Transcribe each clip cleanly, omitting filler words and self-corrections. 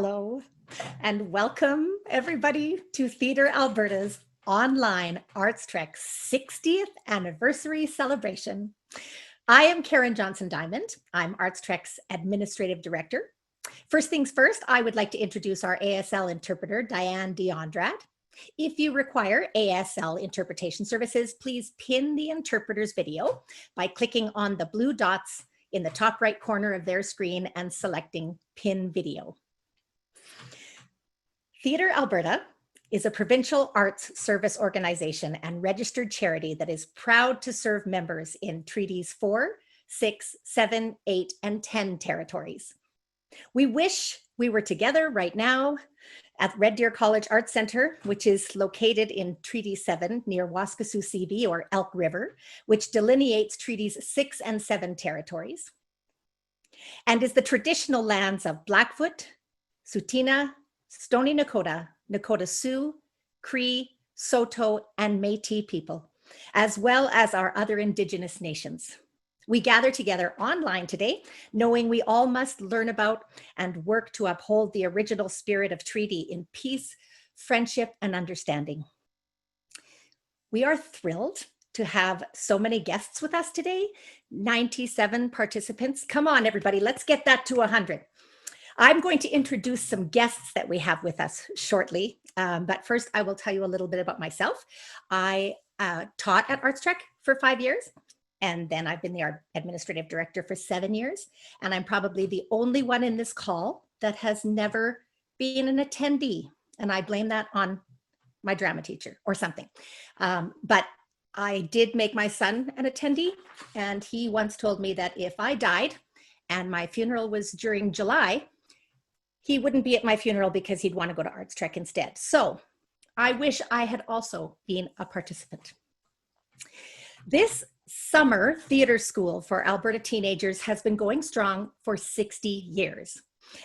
Hello, and welcome everybody to Theatre Alberta's online Artstrek 60th anniversary celebration. I am Karen Johnson-Diamond. I'm Artstrek's administrative director. First things first, I would like to introduce our ASL interpreter, Diane Deondrad. If you require ASL interpretation services, please pin the interpreter's video by clicking on the blue dots in the top right corner of their screen and selecting Pin Video. Theatre Alberta is a provincial arts service organization and registered charity that is proud to serve members in Treaties 4, 6, 7, 8, and 10 territories. We wish we were together right now at Red Deer College Arts Centre, which is located in Treaty 7 near Waskesiu CV or Elk River, which delineates Treaties 6 and 7 territories, and is the traditional lands of Blackfoot, Tsuut'ina, Stoney Nakoda, Nakota Sioux, Cree, Saulteaux, and Métis people, as well as our other Indigenous nations. We gather together online today, knowing we all must learn about and work to uphold the original spirit of treaty in peace, friendship, and understanding. We are thrilled to have so many guests with us today, 97 participants. Come on, everybody, let's get that to 100. I'm going to introduce some guests that we have with us shortly, but first I will tell you a little bit about myself. I taught at Artstrek for 5 years, and then I've been the administrative director for 7 years, and I'm probably the only one in this call that has never been an attendee, and I blame that on my drama teacher or something. But I did make my son an attendee, and he once told me that if I died and my funeral was during July, he wouldn't be at my funeral because he'd want to go to Artstrek instead. So I wish I had also been a participant. This summer theater school for Alberta teenagers has been going strong for 60 years.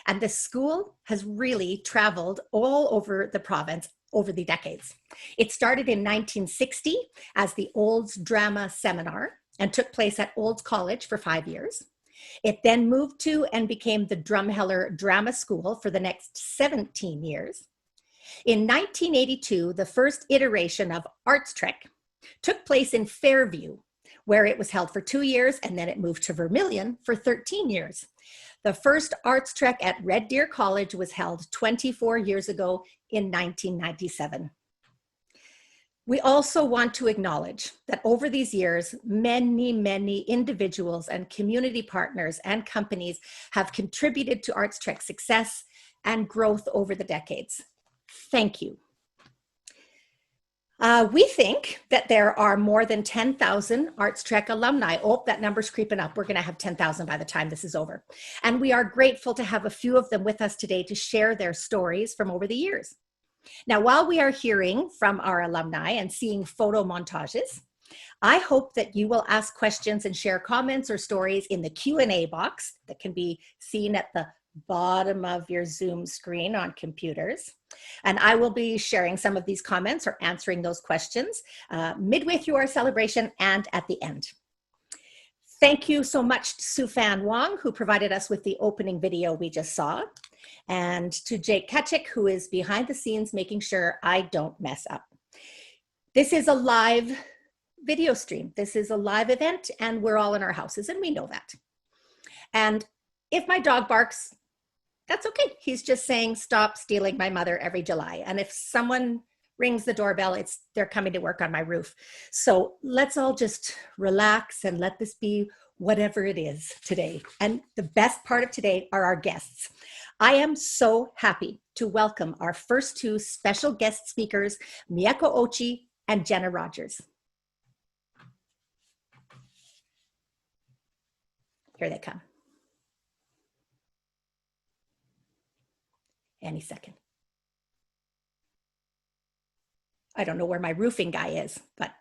And the school has really traveled all over the province over the decades. It started in 1960 as the Olds Drama Seminar and took place at Olds College for 5 years. It then moved to and became the Drumheller Drama School for the next 17 years. In 1982, the first iteration of Artstrek took place in Fairview, where it was held for 2 years, and then it moved to Vermilion for 13 years. The first Artstrek at Red Deer College was held 24 years ago in 1997. We also want to acknowledge that over these years, many individuals and community partners and companies have contributed to Artstrek's success and growth over the decades. Thank you. We think that there are more than 10,000 Artstrek alumni. Oh, that number's creeping up. We're going to have 10,000 by the time this is over. And we are grateful to have a few of them with us today to share their stories from over the years. Now, while we are hearing from our alumni and seeing photo montages, I hope that you will ask questions and share comments or stories in the Q&A box that can be seen at the bottom of your Zoom screen on computers. And I will be sharing some of these comments or answering those questions midway through our celebration and at the end. Thank you so much to Sufan Wong, who provided us with the opening video we just saw, and to Jake Kachik, who is behind the scenes making sure I don't mess up. This is a live video stream. This is a live event, and we're all in our houses, and we know that. And if my dog barks, that's okay. He's just saying, stop stealing my mother every July. And if someone rings the doorbell, they're coming to work on my roof. So let's all just relax and let this be whatever it is today. And the best part of today are our guests. I am so happy to welcome our first two special guest speakers, Mieko Ochi and Jenna Rogers. Here they come. Any second. I don't know where my roofing guy is, but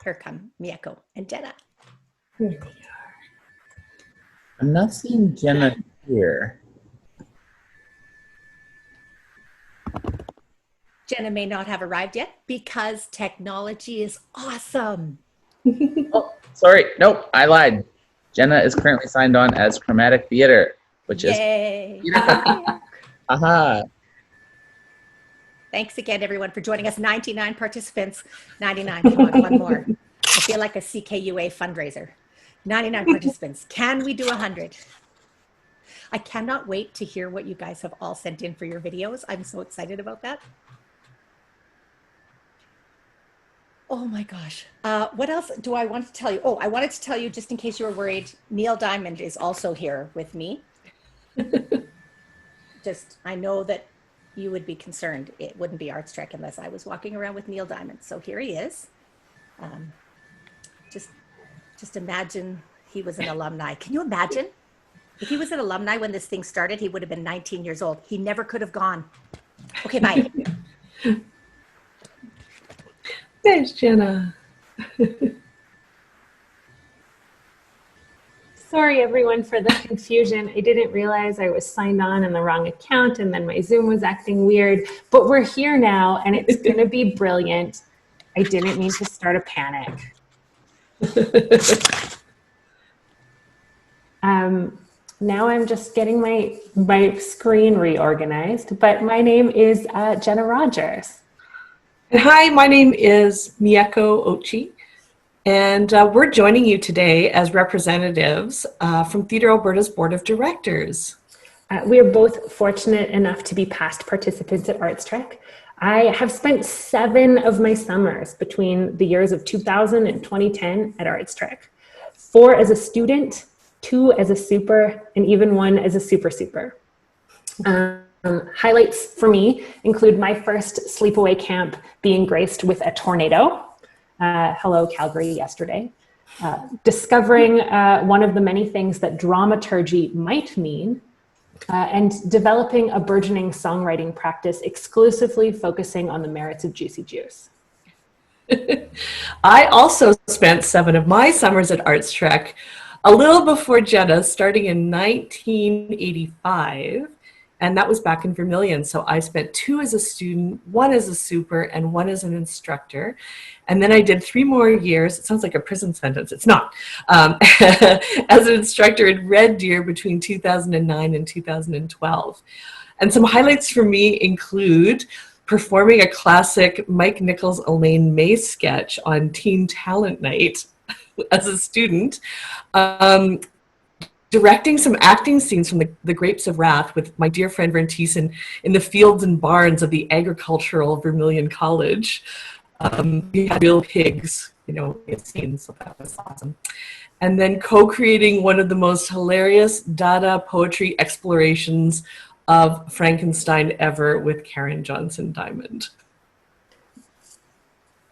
here come Mieko and Jenna. Here they are. I'm not seeing Jenna here. Jenna may not have arrived yet because technology is awesome. Oh, sorry. Nope, I lied. Jenna is currently signed on as Chromatic Theater, which Yay. is Aha. Thanks again, everyone, for joining us. 99 participants. 99. Come on, one more. I feel like a CKUA fundraiser. 99 participants. Can we do 100? I cannot wait to hear what you guys have all sent in for your videos. I'm so excited about that. Oh my gosh. What else do I want to tell you? Oh, I wanted to tell you, just in case you were worried, Neil Diamond is also here with me. I know that you would be concerned. It wouldn't be Artstrek unless I was walking around with Neil Diamond. So here he is. Just imagine he was an alumni. Can you imagine? If he was an alumni when this thing started, he would have been 19 years old. He never could have gone. Okay, bye. Thanks, Jenna. Sorry, everyone, for the confusion. I didn't realize I was signed on in the wrong account, and then my Zoom was acting weird. But we're here now, and it's going to be brilliant. I didn't mean to start a panic. Now I'm just getting my screen reorganized, but my name is Jenna Rogers. Hi, my name is Miyako Ochi, and we're joining you today as representatives from Theatre Alberta's Board of Directors. We are both fortunate enough to be past participants at Artstrek. I have spent 7 of my summers between the years of 2000 and 2010 at Artstrek. 4 as a student, 2 as a super, and even 1 as a super. Highlights for me include my first sleepaway camp being graced with a tornado. Hello, Calgary, yesterday. Discovering one of the many things that dramaturgy might mean, and developing a burgeoning songwriting practice exclusively focusing on the merits of juicy juice. I also spent 7 of my summers at Artstrek, a little before Jenna, starting in 1985, and that was back in Vermilion. So I spent 2 as a student, 1 as a super, and 1 as an instructor. And then I did 3 more years, it sounds like a prison sentence, it's not, as an instructor in Red Deer between 2009 and 2012. And some highlights for me include performing a classic Mike Nichols, Elaine May sketch on Teen Talent Night as a student, directing some acting scenes from the Grapes of Wrath with my dear friend Vern Thiessen in the fields and barns of the agricultural Vermilion College. We had real pigs, in scenes, so that was awesome. And then co-creating one of the most hilarious Dada poetry explorations of Frankenstein ever with Karen Johnson Diamond.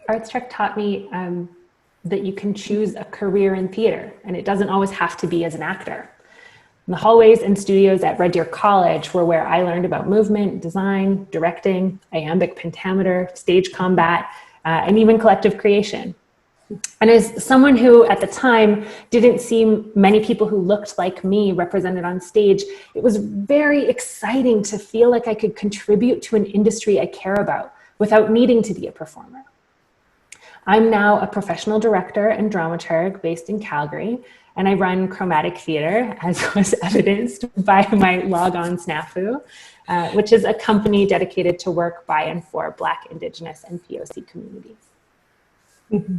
Artstrek taught me that you can choose a career in theater, and it doesn't always have to be as an actor. The hallways and studios at Red Deer College were where I learned about movement, design, directing, iambic pentameter, stage combat, and even collective creation. And as someone who at the time didn't see many people who looked like me represented on stage, it was very exciting to feel like I could contribute to an industry I care about without needing to be a performer. I'm now a professional director and dramaturg based in Calgary, and I run Chromatic Theatre, as was evidenced by my log-on snafu, which is a company dedicated to work by and for Black, Indigenous, and POC communities. Mm-hmm.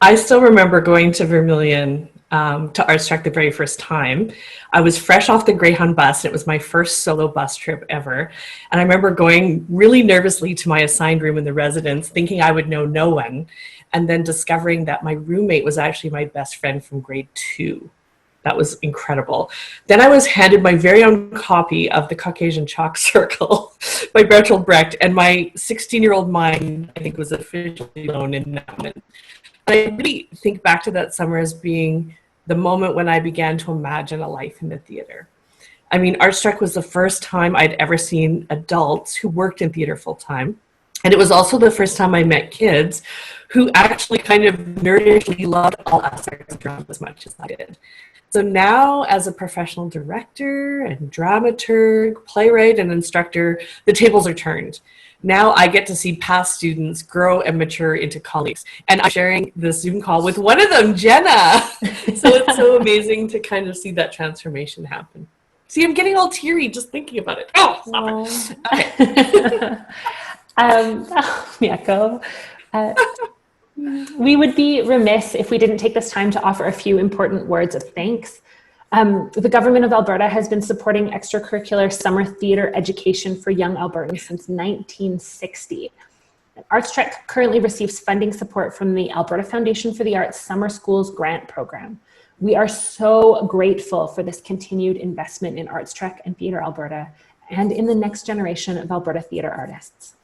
I still remember going to Vermilion to Artstrek the very first time. I was fresh off the Greyhound bus. It was my first solo bus trip ever. And I remember going really nervously to my assigned room in the residence, thinking I would know no one, and then discovering that my roommate was actually my best friend from grade 2. That was incredible. Then I was handed my very own copy of The Caucasian Chalk Circle by Bertolt Brecht, and my 16-year-old mind, I think, was officially blown in that moment. I really think back to that summer as being the moment when I began to imagine a life in the theater. I mean, Artstrek was the first time I'd ever seen adults who worked in theater full time. And it was also the first time I met kids who actually kind of nerdishly loved all aspects of drama as much as I did. So now, as a professional director and dramaturg, playwright, and instructor, the tables are turned. Now I get to see past students grow and mature into colleagues. And I'm sharing this Zoom call with one of them, Jenna. So it's so amazing to kind of see that transformation happen. See, I'm getting all teary just thinking about it. Oh, stop it. Okay. Mieko, we would be remiss if we didn't take this time to offer a few important words of thanks. The government of Alberta has been supporting extracurricular summer theatre education for young Albertans since 1960. Artstrek currently receives funding support from the Alberta Foundation for the Arts Summer Schools Grant Program. We are so grateful for this continued investment in Artstrek and Theatre Alberta and in the next generation of Alberta theatre artists.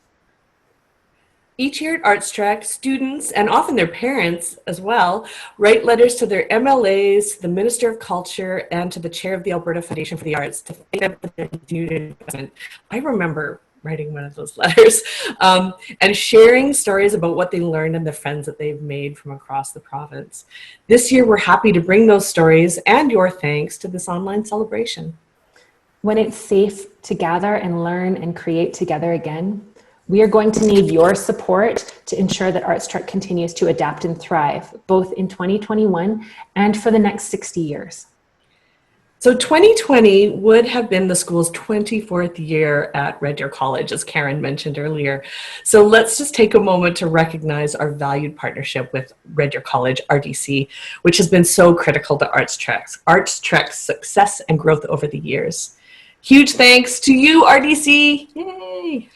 Each year at Artstrek, students, and often their parents as well, write letters to their MLAs, the Minister of Culture, and to the chair of the Alberta Foundation for the Arts to thank them for their continued investment. I remember writing one of those letters and sharing stories about what they learned and the friends that they've made from across the province. This year, we're happy to bring those stories and your thanks to this online celebration. When it's safe to gather and learn and create together again, we are going to need your support to ensure that Artstrek continues to adapt and thrive, both in 2021 and for the next 60 years. So 2020 would have been the school's 24th year at Red Deer College, as Karen mentioned earlier. So let's just take a moment to recognize our valued partnership with Red Deer College, RDC, which has been so critical to Artstrek's success and growth over the years. Huge thanks to you, RDC. Yay!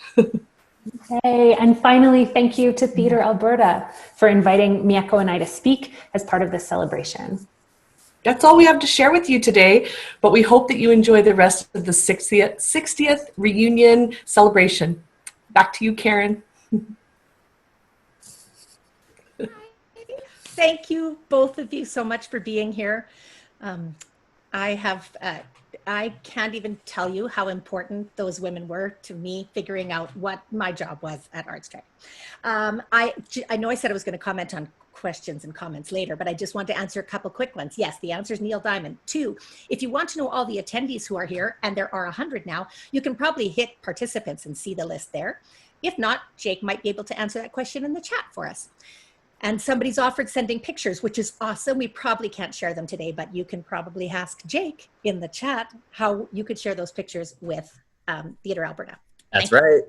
Hey, and finally, thank you to Theatre Alberta for inviting Mieko and I to speak as part of this celebration. That's all we have to share with you today, but we hope that you enjoy the rest of the 60th reunion celebration. Back to you, Karen. Thank you, both of you, so much for being here. I can't even tell you how important those women were to me figuring out what my job was at Artstrek. I know I said I was going to comment on questions and comments later, but I just want to answer a couple quick ones. Yes, the answer is Neil Diamond. 2, if you want to know all the attendees who are here, and there are 100 now, you can probably hit participants and see the list there. If not, Jake might be able to answer that question in the chat for us. And somebody's offered sending pictures, which is awesome. We probably can't share them today, but you can probably ask Jake in the chat how you could share those pictures with Theatre Alberta. That's right.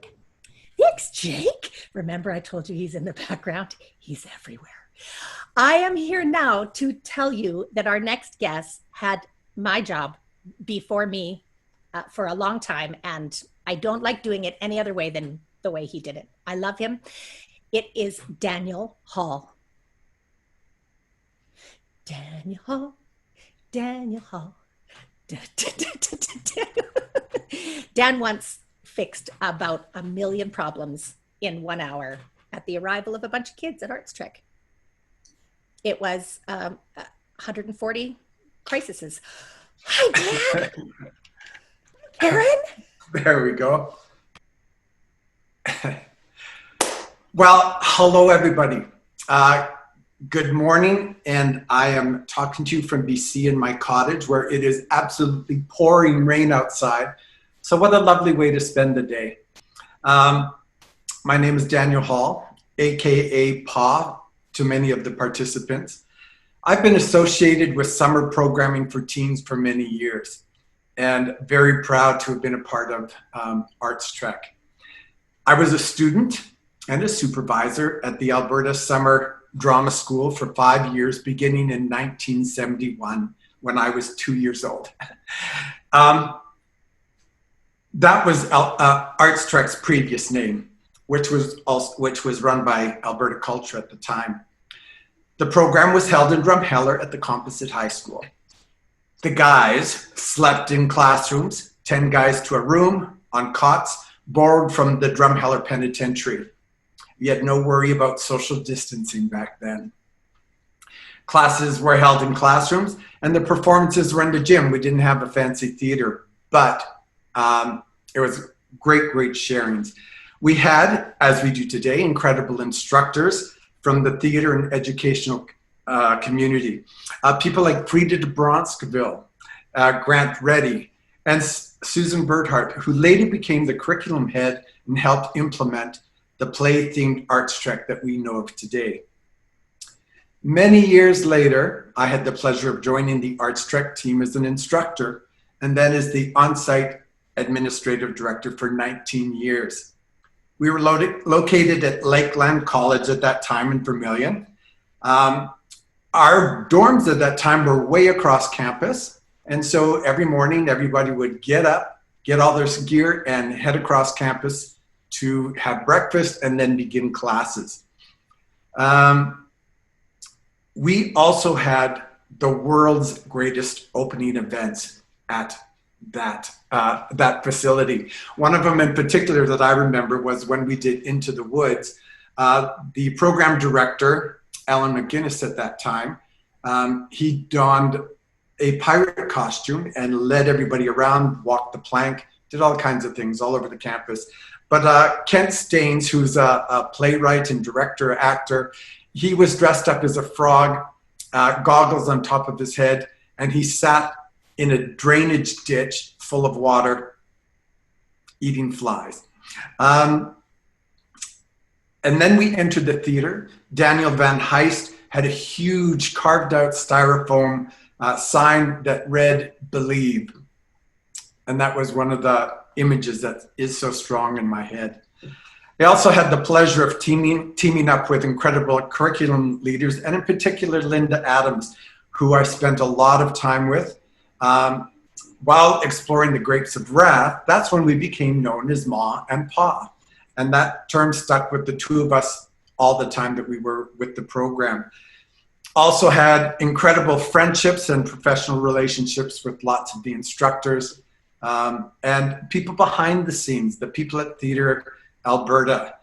Thanks, Jake. Remember, I told you he's in the background. He's everywhere. I am here now to tell you that our next guest had my job before me for a long time, and I don't like doing it any other way than the way he did it. I love him. It is Daniel Hall. Daniel Hall, Daniel Hall. Dan once fixed about 1 million problems in 1 hour at the arrival of a bunch of kids at Artstrek. It was 140 crises. Hi, Dan. Karen? There we go. Well, hello, everybody. Good morning, and I am talking to you from BC in my cottage where it is absolutely pouring rain outside. So what a lovely way to spend the day. My name is Daniel Hall, aka Pa to many of the participants. I've been associated with summer programming for teens for many years and very proud to have been a part of Artstrek. I was a student and a supervisor at the Alberta Summer Drama School for 5 years, beginning in 1971 when I was 2 years old. That was Artstrek's previous name, which was run by Alberta Culture at the time. The program was held in Drumheller at the Composite High School. The guys slept in classrooms, 10 guys to a room, on cots, borrowed from the Drumheller Penitentiary. We had no worry about social distancing back then. Classes were held in classrooms and the performances were in the gym. We didn't have a fancy theater, but it was great sharings. We had, as we do today, incredible instructors from the theater and educational community. People like Frida de Bronskeville, Grant Reddy, and Susan Birdhart, who later became the curriculum head and helped implement the play-themed Artstrek that we know of today. Many years later, I had the pleasure of joining the Artstrek team as an instructor and then as the on-site administrative director for 19 years. We were located at Lakeland College at that time in Vermilion. Our dorms at that time were way across campus. And so every morning, everybody would get up, get all their gear, and head across campus to have breakfast and then begin classes. We also had the world's greatest opening events at that facility. One of them in particular that I remember was when we did Into the Woods. The program director, Alan McGinnis at that time, he donned a pirate costume and led everybody around, walked the plank, did all kinds of things all over the campus. But Kent Staines, who's a playwright and director, actor, he was dressed up as a frog, goggles on top of his head, and he sat in a drainage ditch full of water, eating flies. And then we entered the theater. Daniel Van Heist had a huge carved out styrofoam sign that read, "Believe." And that was one of the images that is so strong in my head. I also had the pleasure of teaming up with incredible curriculum leaders, and in particular, Linda Adams, who I spent a lot of time with. While exploring the Grapes of Wrath, that's when we became known as Ma and Pa. And that term stuck with the two of us all the time that we were with the program. Also had incredible friendships and professional relationships with lots of the instructors and people behind the scenes, the people at Theatre Alberta,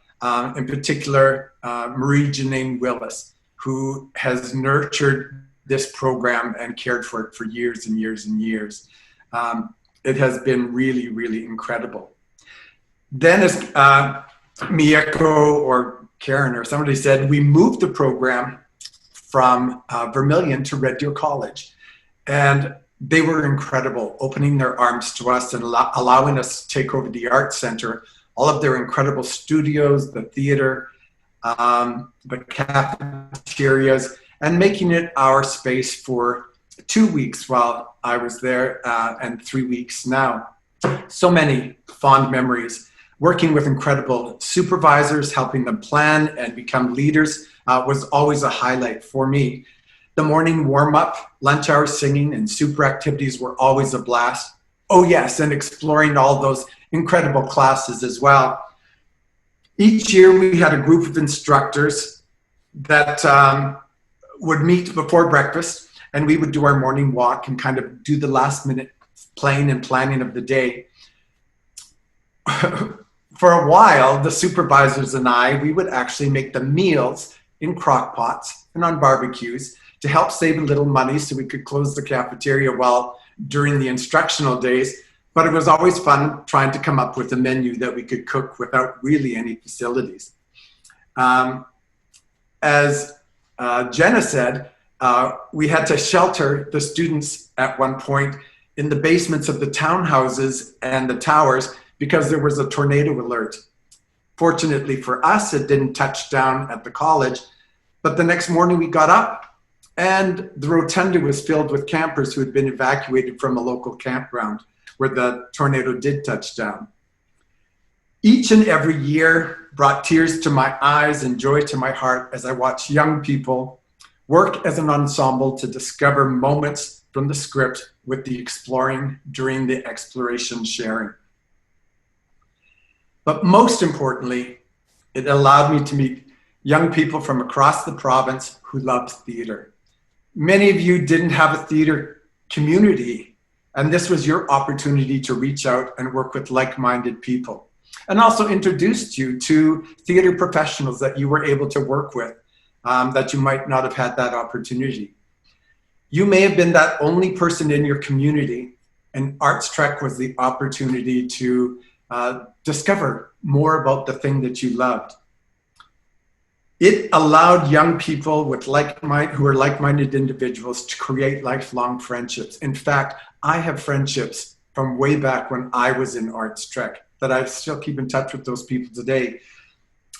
in particular, Marie Janine Willis, who has nurtured this program and cared for it for years and years and years. It has been really, really incredible. Then as Miyako or Karen or somebody said, we moved the program from Vermilion to Red Deer College. And they were incredible, opening their arms to us and allowing us to take over the Art Center, all of their incredible studios, the theater, the cafeterias, and making it our space for 2 weeks while I was there and 3 weeks now. So many fond memories. Working with incredible supervisors, helping them plan and become leaders was always a highlight for me. The morning warm-up, lunch hour singing, and super activities were always a blast. Oh yes, and exploring all those incredible classes as well. Each year we had a group of instructors that would meet before breakfast, and we would do our morning walk and kind of do the last minute playing and planning of the day. For a while, the supervisors and we would actually make the meals in crock pots and on barbecues to help save a little money so we could close the cafeteria during the instructional days. But it was always fun trying to come up with a menu that we could cook without really any facilities. As Jenna said, we had to shelter the students at one point in the basements of the townhouses and the towers because there was a tornado alert. Fortunately for us, it didn't touch down at the college, but the next morning we got up and the rotunda was filled with campers who had been evacuated from a local campground where the tornado did touch down. Each and every year brought tears to my eyes and joy to my heart as I watched young people work as an ensemble to discover moments from the script with the exploring during the exploration sharing. But most importantly, it allowed me to meet young people from across the province who loved theater. Many of you didn't have a theater community, and this was your opportunity to reach out and work with like-minded people, and also introduced you to theater professionals that you were able to work with that you might not have had that opportunity. You may have been that only person in your community, and Artstrek was the opportunity to discover more about the thing that you loved. It allowed young people with who are like-minded individuals to create lifelong friendships. In fact, I have friendships from way back when I was in Artstrek that I still keep in touch with those people today.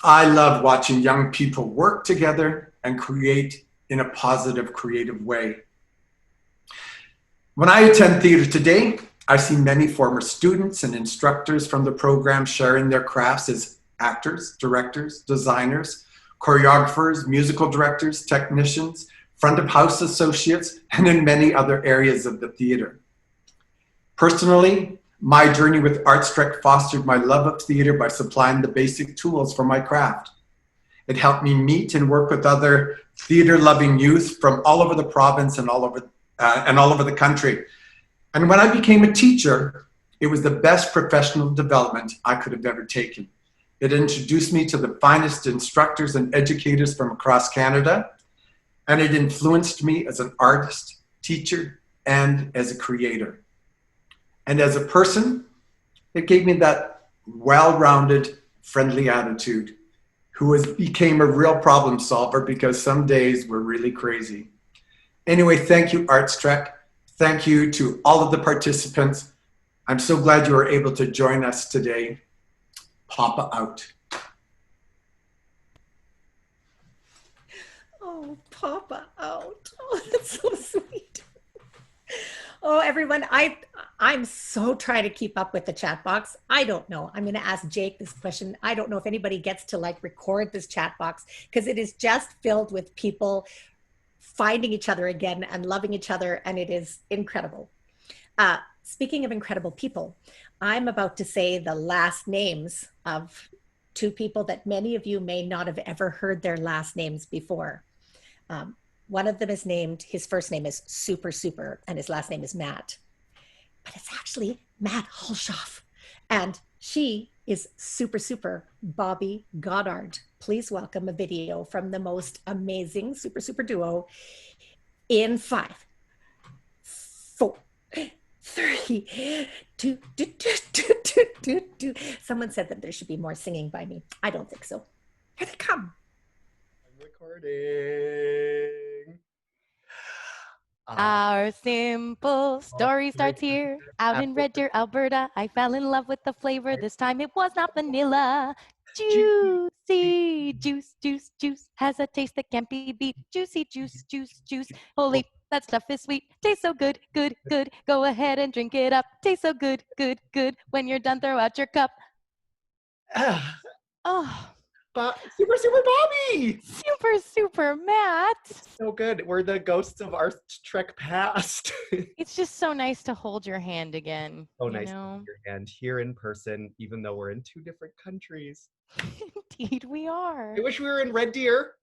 I love watching young people work together and create in a positive, creative way. When I attend theater today, I see many former students and instructors from the program sharing their crafts as actors, directors, designers, choreographers, musical directors, technicians, front of house associates, and in many other areas of the theater. Personally, my journey with Artstrek fostered my love of theater by supplying the basic tools for my craft. It helped me meet and work with other theater-loving youth from all over the province and all over the country. And when I became a teacher, it was the best professional development I could have ever taken. It introduced me to the finest instructors and educators from across Canada, and it influenced me as an artist, teacher, and as a creator. And as a person, it gave me that well-rounded, friendly attitude became a real problem solver because some days were really crazy. Anyway, thank you, Artstrek. Thank you to all of the participants. I'm so glad you were able to join us today. Papa out. Oh, Papa out. Oh, that's so sweet. Oh, everyone, I'm so trying to keep up with the chat box. I don't know. I'm going to ask Jake this question. I don't know if anybody gets to like record this chat box because it is just filled with people finding each other again and loving each other, and it is incredible. Speaking of incredible people, I'm about to say the last names of two people that many of you may not have ever heard their last names before. One of them is named, his first name is Super, and his last name is Matt. But it's actually Matt Hulshoff. And she is Super Bobby Goddard. Please welcome a video from the most amazing Super duo in 5, 4, 3, 2. Someone said that there should be more singing by me. I don't think so. Here they come. I'm recording. Our simple story starts here. Out in Red Deer, Alberta, I fell in love with the flavor. This time it was not vanilla. Juicy juice, has a taste that can't be beat. Juicy juice. Holy, that stuff is sweet. Tastes so good. Go ahead and drink it up. Tastes so good. When you're done, throw out your cup. Oh. Super Bobby! Super Matt. So good. We're the ghosts of our Trek past. It's just so nice to hold your hand again. So nice to hold your hand here in person, even though we're in 2 different countries. Indeed we are. I wish we were in Red Deer.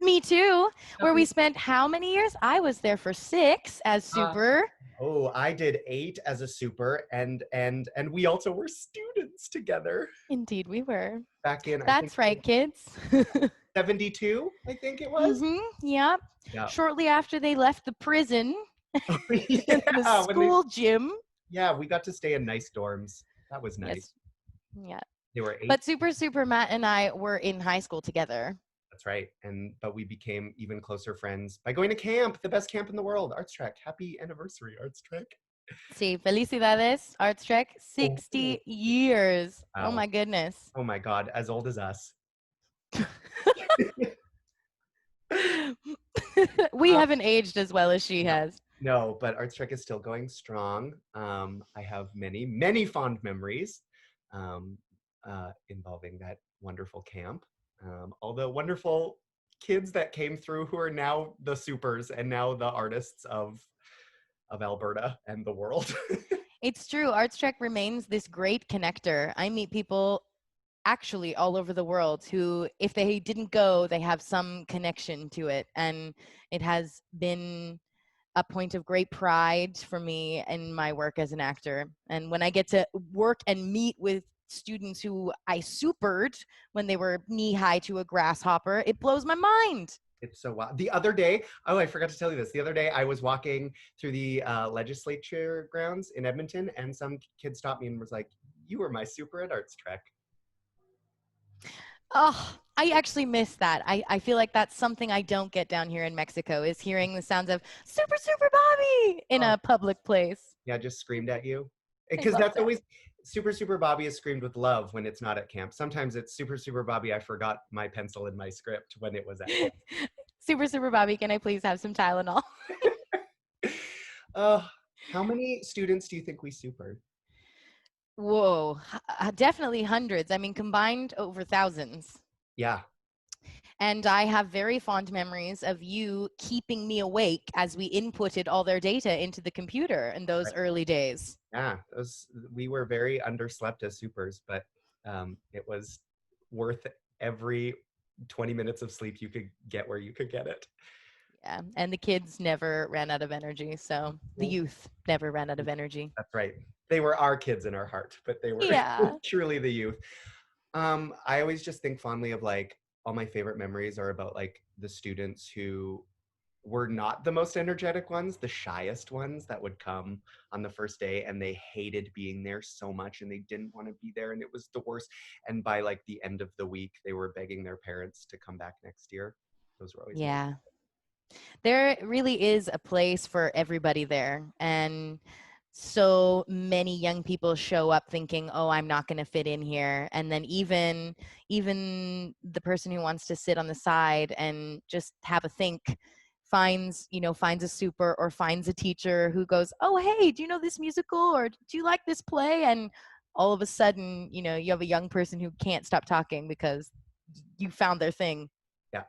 Me too. Where we spent how many years? I was there for 6 as Super. I did 8 as a Super, and we also were students together. Indeed we were. Back in, That's right, kids. 72, I think it was. Yep. Shortly after they left the prison, the school gym. Yeah, we got to stay in nice dorms. That was nice. Yes. Yeah. They were 8. But Super Matt and I were in high school together. That's right. But we became even closer friends by going to camp, the best camp in the world, Artstrek. Happy anniversary, Artstrek. Sí, felicidades, Artstrek. 60 years. Wow. Oh my goodness. Oh my God, as old as us. We haven't aged as well as she has. No, but Artstrek is still going strong. I have many fond memories involving that wonderful camp. All the wonderful kids that came through who are now the supers and now the artists of Alberta and the world. It's true. Artstrek remains this great connector. I meet people actually all over the world who, if they didn't go, they have some connection to it. And it has been a point of great pride for me in my work as an actor. And when I get to work and meet with students who I supered when they were knee-high to a grasshopper, it blows my mind. It's so wild. The other day, I forgot to tell you this. The other day, I was walking through the legislature grounds in Edmonton, and some kid stopped me and was like, "You were my super at Artstrek." Oh, I actually miss that. I feel like that's something I don't get down here in Mexico, is hearing the sounds of Super Bobby in a public place. Yeah, just screamed at you. Because that's always, Super Bobby is screamed with love when it's not at camp. Sometimes it's Super Bobby, I forgot my pencil in my script when it was at camp. Super Bobby, can I please have some Tylenol? How many students do you think we supered? Whoa, definitely hundreds. I mean, combined over thousands. Yeah. And I have very fond memories of you keeping me awake as we inputted all their data into the computer in those early days. Yeah, we were very underslept as supers, but it was worth every 20 minutes of sleep you could get where you could get it. Yeah, and the kids never ran out of energy, so the youth never ran out of energy. That's right. They were our kids in our heart, but they were truly the youth. I always just think fondly of like all my favorite memories are about like the students who were not the most energetic ones, the shyest ones that would come on the first day and they hated being there so much and they didn't want to be there and it was the worst. And by like the end of the week, they were begging their parents to come back next year. Those were always There really is a place for everybody there. And so many young people show up thinking, oh, I'm not going to fit in here. And then even the person who wants to sit on the side and just have a think finds a super or finds a teacher who goes, oh, hey, do you know this musical or do you like this play? And all of a sudden, you have a young person who can't stop talking because you found their thing. Yeah.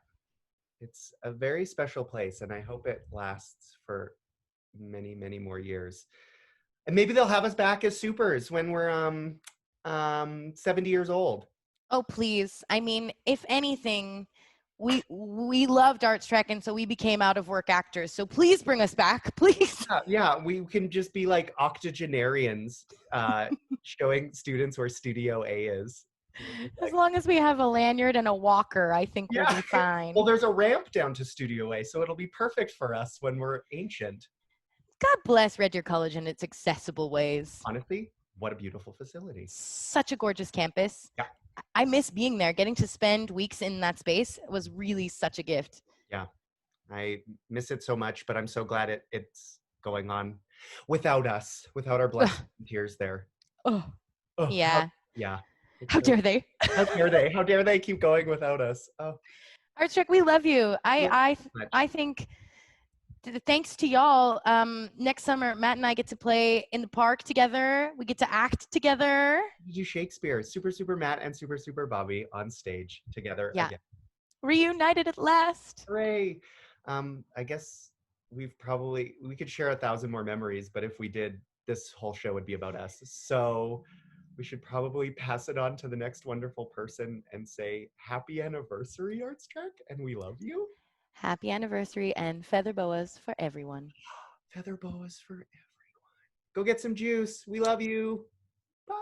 It's a very special place and I hope it lasts for many, many more years. And maybe they'll have us back as supers when we're 70 years old. Oh, please. I mean, if anything, we loved Artstrek, and so we became out of work actors. So please bring us back, please. Yeah, we can just be like octogenarians showing students where Studio A is. As long as we have a lanyard and a walker, I think we'll be fine. Well, there's a ramp down to Studio A, so it'll be perfect for us when we're ancient. God bless Red Deer College and its accessible ways. Honestly, what a beautiful facility. Such a gorgeous campus. Yeah. I miss being there. Getting to spend weeks in that space was really such a gift. Yeah, I miss it so much, but I'm so glad it's going on without us, without our blood and tears there. Oh, yeah. How dare they? How dare they? How dare they keep going without us? Oh, Artstrek, we love you. I think thanks to y'all, next summer, Matt and I get to play in the park together. We get to act together. We do Shakespeare, Super Matt and Super Bobby on stage together again. Reunited at last. Hooray. I guess we could share 1,000 more memories, but if we did, this whole show would be about us. So we should probably pass it on to the next wonderful person and say, happy anniversary, Artstrek, and we love you. Happy anniversary and feather boas for everyone. Feather boas for everyone. Go get some juice. We love you. Bye.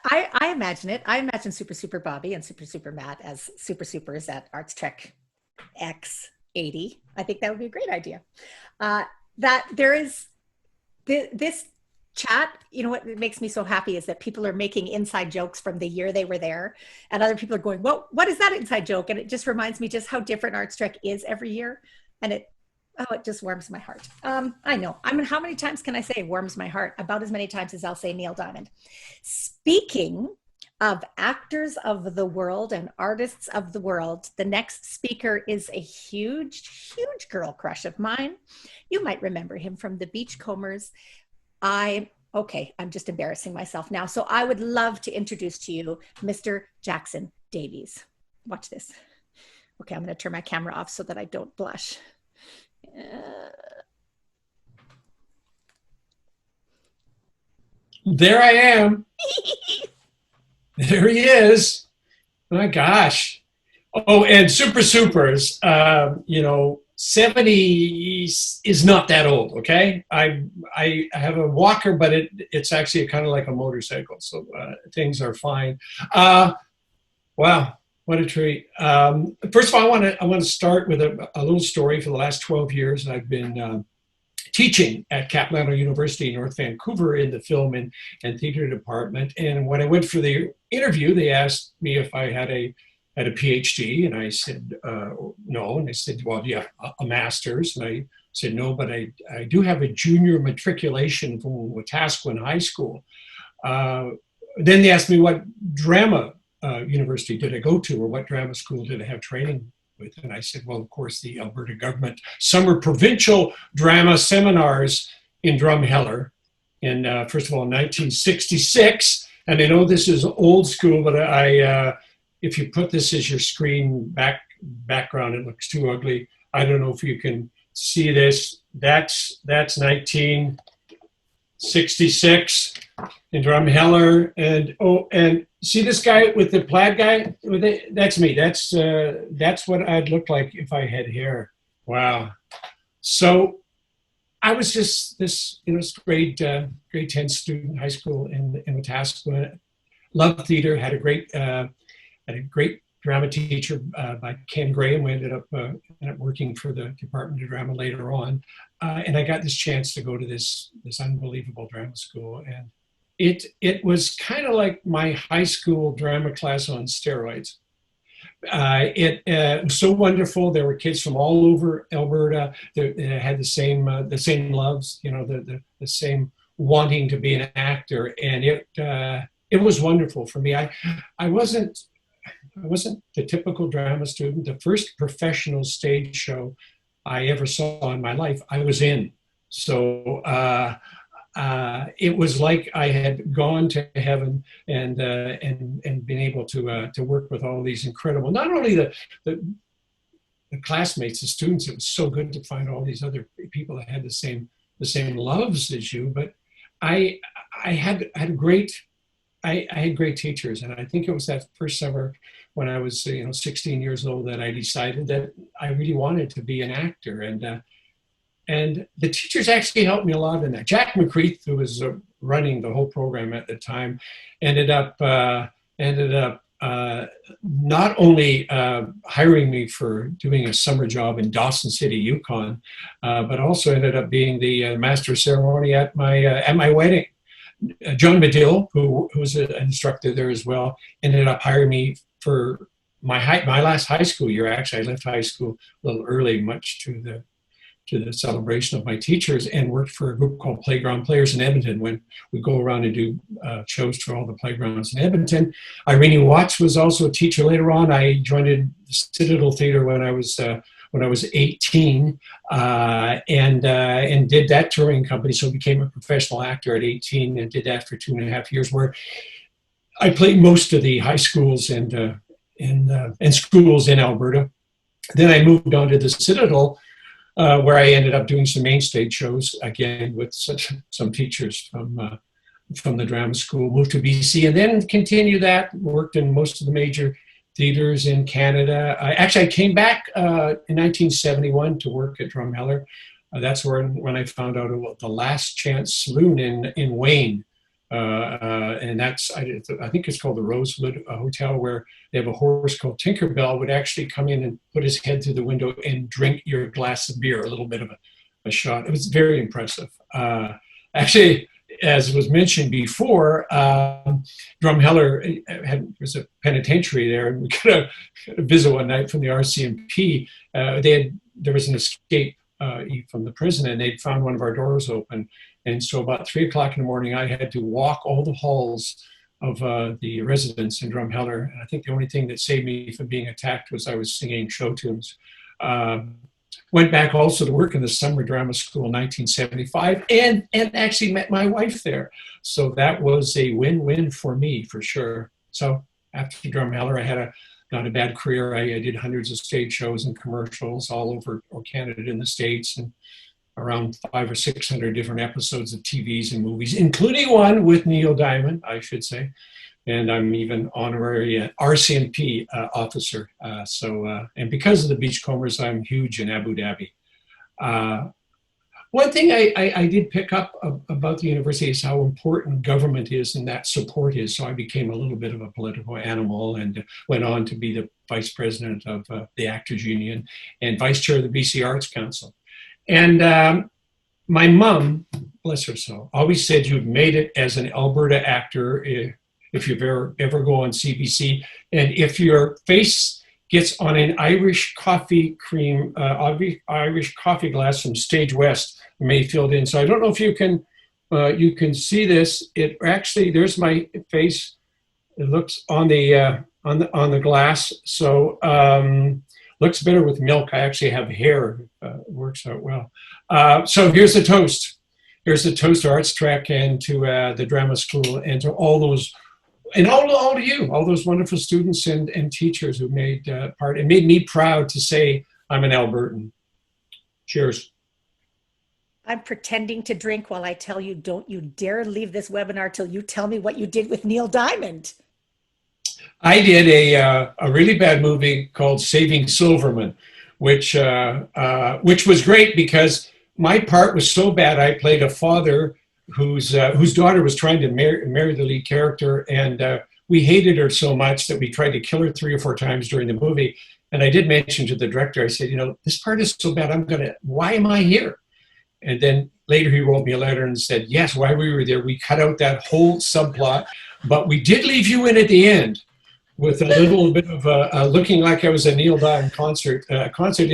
I imagine it. I imagine Super Bobby and Super Matt as supers at Artstrek X80. I think that would be a great idea. That there is this chat, what makes me so happy is that people are making inside jokes from the year they were there, and other people are going, well, what is that inside joke? And it just reminds me just how different Artstrek is every year, and it just warms my heart. I know. I mean, how many times can I say warms my heart? About as many times as I'll say Neil Diamond. Speaking of actors of the world and artists of the world, the next speaker is a huge girl crush of mine. You might remember him from the Beachcombers. I'm just embarrassing myself now. So I would love to introduce to you Mr. Jackson Davies. Watch this. Okay, I'm going to turn my camera off so that I don't blush. There I am. There he is. My gosh. Oh, and supers. 70 is not that old, okay? I have a walker, but it's actually kind of like a motorcycle, so things are fine. Wow, what a treat. First of all, I want to start with a little story. For the last 12 years, I've been teaching at Capilano University in North Vancouver in the film and theater department. And when I went for the interview, they asked me if I had a PhD, and I said no. And they said, well, do you have a master's? And I said no, but I do have a junior matriculation from Wetaskiwin High School. Then they asked me what drama university did I go to, or what drama school did I have training with? And I said, well, of course, the Alberta government summer provincial drama seminars in Drumheller in, first of all, in 1966. And I know this is old school, but if you put this as your screen background, it looks too ugly. I don't know if you can see this. That's 1966 in Drumheller. And see this guy with the plaid guy? That's me. That's what I'd look like if I had hair. Wow. So I was just this, grade 10 student, high school in Wetaskiwin. Loved theater. Had a great drama teacher by Ken Graham. We ended up working for the Department of Drama later on, and I got this chance to go to this unbelievable drama school, and it was kind of like my high school drama class on steroids. It was so wonderful. There were kids from all over Alberta. They had the same loves, the same wanting to be an actor, and it was wonderful for me. I wasn't the typical drama student. The first professional stage show I ever saw in my life, I was in. So it was like I had gone to heaven and been able to work with all these incredible, not only the classmates, the students. It was so good to find all these other people that had the same loves as you. But I had great teachers, and I think it was that first summer when I was 16 years old that I decided that I really wanted to be an actor, and the teachers actually helped me a lot in that. Jack McCreath, who was running the whole program at the time, ended up not only hiring me for doing a summer job in Dawson City, Yukon, but also ended up being the master of ceremony at my wedding. John Medill, who was an instructor there as well, ended up hiring me for my last high school year. Actually, I left high school a little early, much to the celebration of my teachers, and worked for a group called Playground Players in Edmonton when we go around and do shows for all the playgrounds in Edmonton. Irene Watts was also a teacher later on. I joined the Citadel Theatre when I was 18 and did that touring company. So I became a professional actor at 18 and did that for 2.5 years, where I played most of the high schools and schools in Alberta. Then I moved on to the Citadel, where I ended up doing some main stage shows again with some teachers from the drama school. Moved to BC and then continued that. Worked in most of the major theaters in Canada. I came back in 1971 to work at Drumheller. That's when I found out about the Last Chance Saloon in Wayne. And that's, I think it's called the Rosewood Hotel, where they have a horse called Tinkerbell would actually come in and put his head through the window and drink your glass of beer, a little bit of a shot. It was very impressive. Actually, as was mentioned before, Drumheller was a penitentiary there, and we got a visit one night from the RCMP. There was an escape from the prison, and they'd found one of our doors open. And so about 3 o'clock in the morning, I had to walk all the halls of the residence in Drumheller. And I think the only thing that saved me from being attacked was I was singing show tunes. Went back also to work in the summer drama school in 1975 and actually met my wife there. So that was a win-win for me, for sure. So after Drumheller, I had not a bad career. I did hundreds of stage shows and commercials all over Canada and the States, and around 500 or 600 different episodes of TVs and movies, including one with Neil Diamond, I should say. And I'm even honorary RCMP officer. And because of the Beachcombers, I'm huge in Abu Dhabi. One thing I did pick up about the university is how important government is and that support is. So I became a little bit of a political animal and went on to be the vice president of the Actors Union and vice chair of the BC Arts Council. And my mom, bless her soul, always said you've made it as an Alberta actor if you ever go on CBC. And if your face gets on an Irish coffee glass from Stage West, Mayfield Inn. So I don't know if you can see this. It actually, there's my face. It looks on the glass. So looks better with milk. I actually have hair. Works out well. So here's the toast. Here's the toast to Artstrek and to the drama school and to all those, and all of you, all those wonderful students and teachers who made part. It made me proud to say I'm an Albertan. Cheers. I'm pretending to drink while I tell you, don't you dare leave this webinar till you tell me what you did with Neil Diamond. I did a really bad movie called Saving Silverman, which was great because my part was so bad. I played a father whose daughter was trying to marry the lead character, and we hated her so much that we tried to kill her 3 or 4 times during the movie. And I did mention to the director, I said, this part is so bad, why am I here? And then later he wrote me a letter and said, yes, while we were there, we cut out that whole subplot, but we did leave you in at the end with a little bit of looking like I was a Neil Diamond concert. And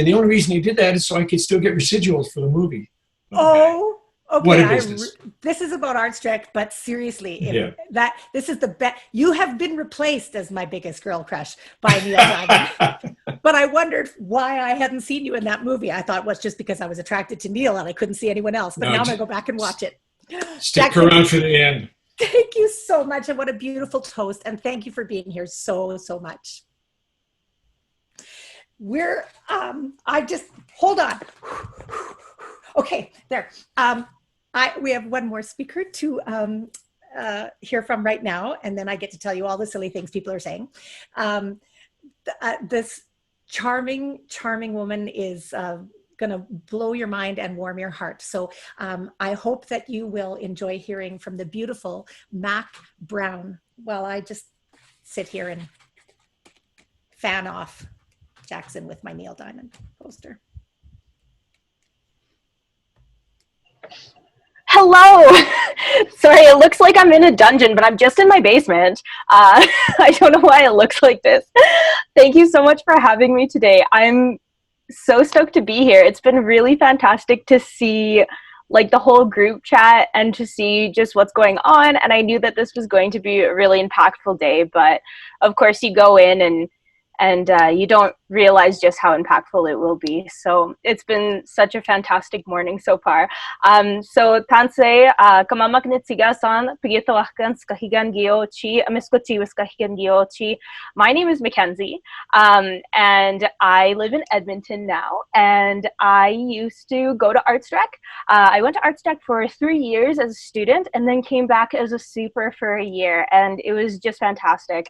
the only reason he did that is so I could still get residuals for the movie. Oh, okay. What a business. This is about Artstrek, but seriously, this is the best. You have been replaced as my biggest girl crush by Neil Diamond. But I wondered why I hadn't seen you in that movie. I thought it was just because I was attracted to Neil and I couldn't see anyone else. But now I'm going to go back and watch it. Stick around for the end. Thank you so much. And what a beautiful toast. And thank you for being here so much. Hold on. Okay, there. We have one more speaker to hear from right now. And then I get to tell you all the silly things people are saying. This charming woman is going to blow your mind and warm your heart. So I hope that you will enjoy hearing from the beautiful Mac Brown while I just sit here and fan off Jackson with my Neil Diamond poster. Hello. Sorry, it looks like I'm in a dungeon, but I'm just in my basement. I don't know why it looks like this. Thank you so much for having me today. I'm so stoked to be here. It's been really fantastic to see like the whole group chat and to see just what's going on. And I knew that this was going to be a really impactful day, but of course you go in and you don't realize just how impactful it will be. So it's been such a fantastic morning so far. So Tansei kamamak nitsigasan pigitawahkan skahigan giochi amiskoti wiskahigan giochi. My name is Mackenzie, and I live in Edmonton now. And I used to go to Artstrek. I went to Artstrek for 3 years as a student, and then came back as a super for a year, and it was just fantastic.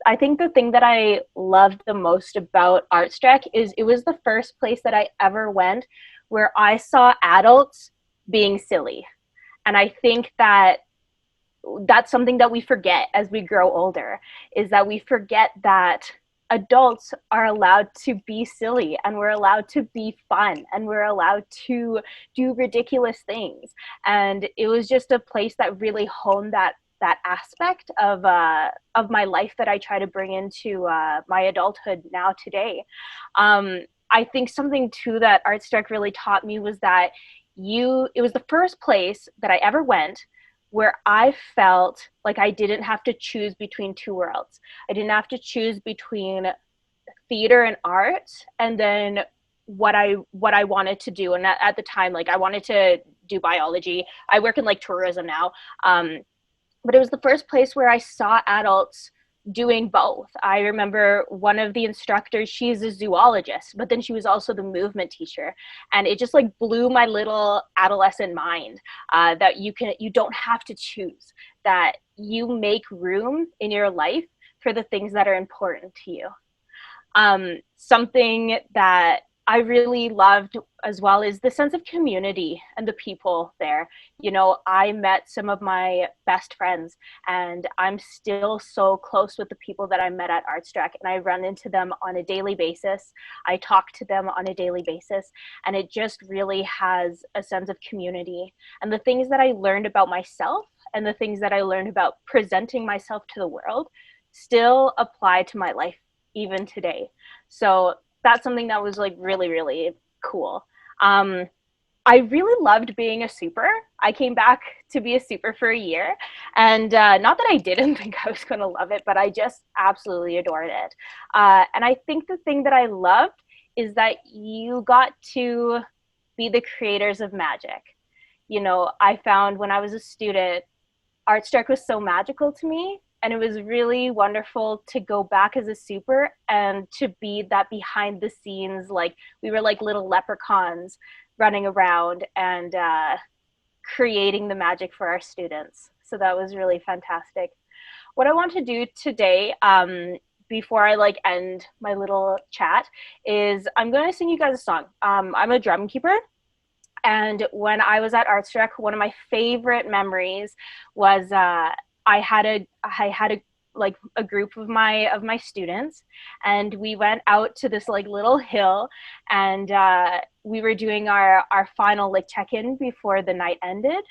I think the thing that I loved the most about Artstrek is it was the first place that I ever went where I saw adults being silly. And I think that that's something that we forget as we grow older, is that we forget that adults are allowed to be silly, and we're allowed to be fun, and we're allowed to do ridiculous things. And it was just a place that really honed that aspect of my life that I try to bring into my adulthood now today. I think something too that Artstrek really taught me was that it was the first place that I ever went where I felt like I didn't have to choose between 2 worlds. I didn't have to choose between theater and art and then what I wanted to do. And at the time, like I wanted to do biology. I work in like tourism now. But it was the first place where I saw adults doing both. I remember one of the instructors, she's a zoologist, but then she was also the movement teacher. And it just like blew my little adolescent mind that you don't have to choose, that you make room in your life for the things that are important to you. Something that I really loved as well is the sense of community and the people there. You know, I met some of my best friends, and I'm still so close with the people that I met at Artstrek, and I run into them on a daily basis. I talk to them on a daily basis, and it just really has a sense of community. And the things that I learned about myself and the things that I learned about presenting myself to the world still apply to my life even today. So that's something that was like really, really cool. I really loved being a super. I came back to be a super for a year, and not that I didn't think I was going to love it, but I just absolutely adored it. And I think the thing that I loved is that you got to be the creators of magic. You know, I found when I was a student, Artstrek was so magical to me, and it was really wonderful to go back as a super and to be that behind the scenes, like we were like little leprechauns running around and creating the magic for our students. So that was really fantastic. What I want to do today, before I like end my little chat, is I'm going to sing you guys a song. I'm a drum keeper. And when I was at Artstrek, one of my favorite memories was I had a like a group of my students, and we went out to this like little hill, and we were doing our final like check-in before the night ended.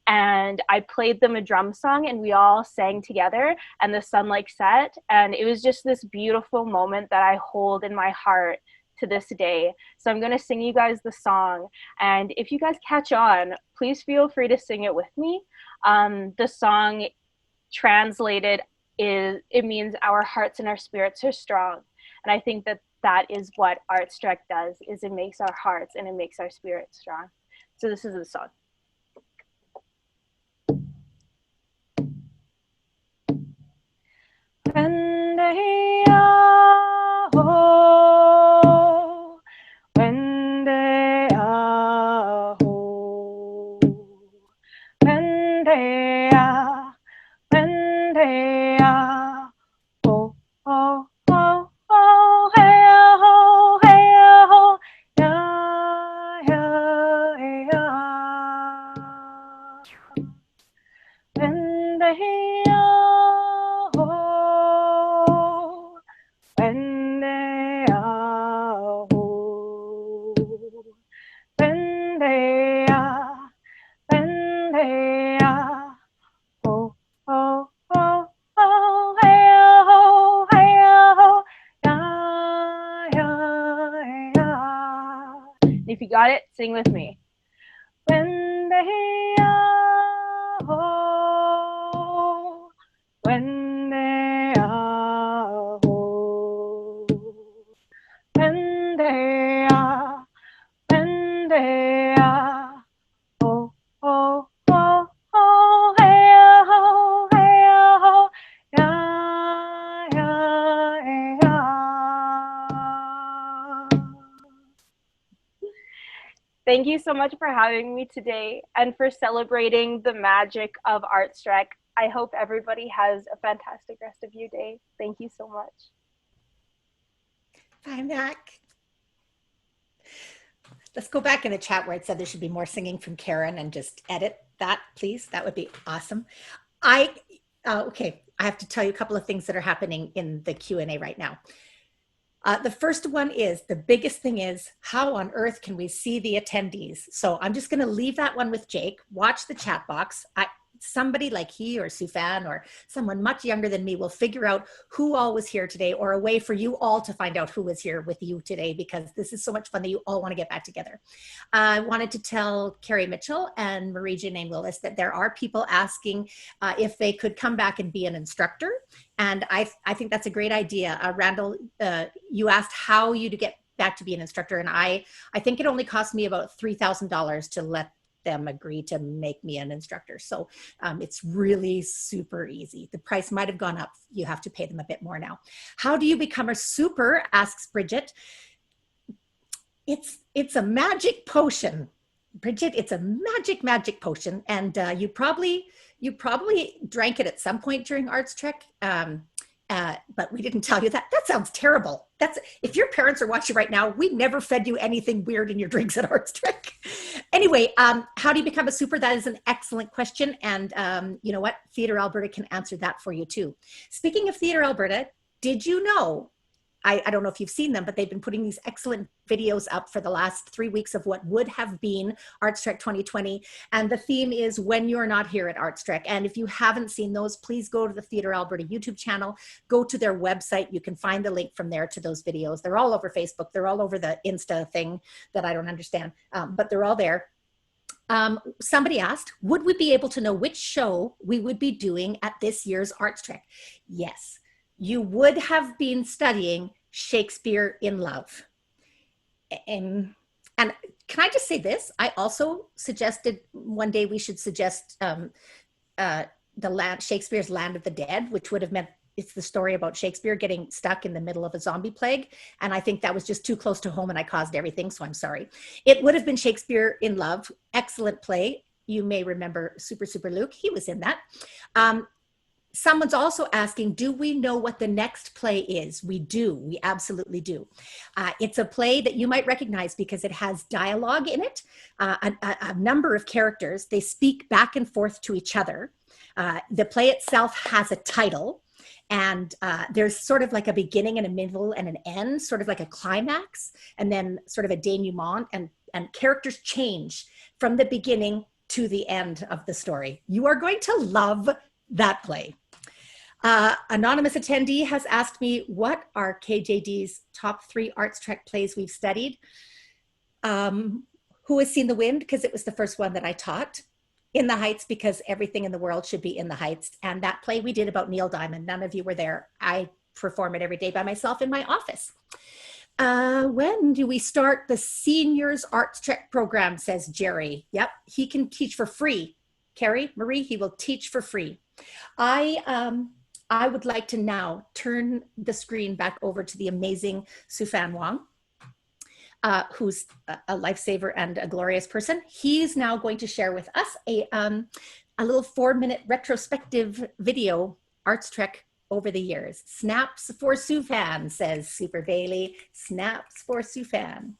And I played them a drum song, and we all sang together, and the sun like set, and it was just this beautiful moment that I hold in my heart to this day. So I'm going to sing you guys the song, and if you guys catch on, please feel free to sing it with me. The song translated it means our hearts and our spirits are strong, and I think that is what Artstrek does, is it makes our hearts and it makes our spirits strong. So this is the song. If you got it, sing with me. When they are ho, when they are ho, when they are ho, ho, ho, ho, hey, ho, ya, ya, ya. Thank you so much for having me today and for celebrating the magic of Artstrek. I hope everybody has a fantastic rest of your day. Thank you so much. Bye, Mac. Let's go back in the chat where it said there should be more singing from Karen and just edit that, please. That would be awesome. Okay, I have to tell you a couple of things that are happening in the Q&A right now. The first one is, the biggest thing is, how on earth can we see the attendees? So I'm just going to leave that one with Jake. Watch the chat box. Somebody like he or Sufan or someone much younger than me will figure out who all was here today, or a way for you all to find out who was here with you today, because this is so much fun that you all want to get back together. I wanted to tell Carrie Mitchell and Marie Janine Willis that there are people asking if they could come back and be an instructor. And I think that's a great idea. Randall, you asked how you to get back to be an instructor. And I think it only cost me about $3,000 to let them agree to make me an instructor. So it's really super easy. The price might have gone up. You have to pay them a bit more now. How do you become a super? Asks Bridget. It's a magic potion. Bridget, it's a magic potion. And you probably drank it at some point during Artstrek. But we didn't tell you that. That sounds terrible. If your parents are watching right now, we never fed you anything weird in your drinks at Artstrek. Anyway, how do you become a super? That is an excellent question. And you know what? Theatre Alberta can answer that for you too. Speaking of Theatre Alberta, did you know I don't know if you've seen them, but they've been putting these excellent videos up for the last 3 weeks of what would have been Artstrek 2020. And the theme is When You're Not Here at Artstrek. And if you haven't seen those, please go to the Theatre Alberta YouTube channel, go to their website. You can find the link from there to those videos. They're all over Facebook. They're all over the Insta thing that I don't understand, but they're all there. Somebody asked, would we be able to know which show we would be doing at this year's Artstrek? Yes. You would have been studying Shakespeare in Love. And can I just say this? I also suggested one day we should suggest Shakespeare's Land of the Dead, which would have meant it's the story about Shakespeare getting stuck in the middle of a zombie plague. And I think that was just too close to home and I caused everything, so I'm sorry. It would have been Shakespeare in Love. Excellent play. You may remember Super Luke. He was in that. Someone's also asking, do we know what the next play is? We do. We absolutely do. It's a play that you might recognize because it has dialogue in it, a number of characters. They speak back and forth to each other. The play itself has a title, and there's sort of like a beginning and a middle and an end, sort of like a climax, and then sort of a denouement, and characters change from the beginning to the end of the story. You are going to love that play. Anonymous attendee has asked me, what are KJD's top 3 Artstrek plays we've studied? Who Has Seen the Wind? Because it was the first one that I taught. In the Heights, because everything in the world should be in the Heights. And that play we did about Neil Diamond. None of you were there. I perform it every day by myself in my office. When do we start the seniors Artstrek program, says Jerry. Yep, he can teach for free. Carrie, Marie, he will teach for free. I would like to now turn the screen back over to the amazing Sufan Wong, who's a lifesaver and a glorious person. He's now going to share with us a little 4-minute retrospective video, Artstrek over the years. Snaps for Sufan, says Super Bailey. Snaps for Sufan.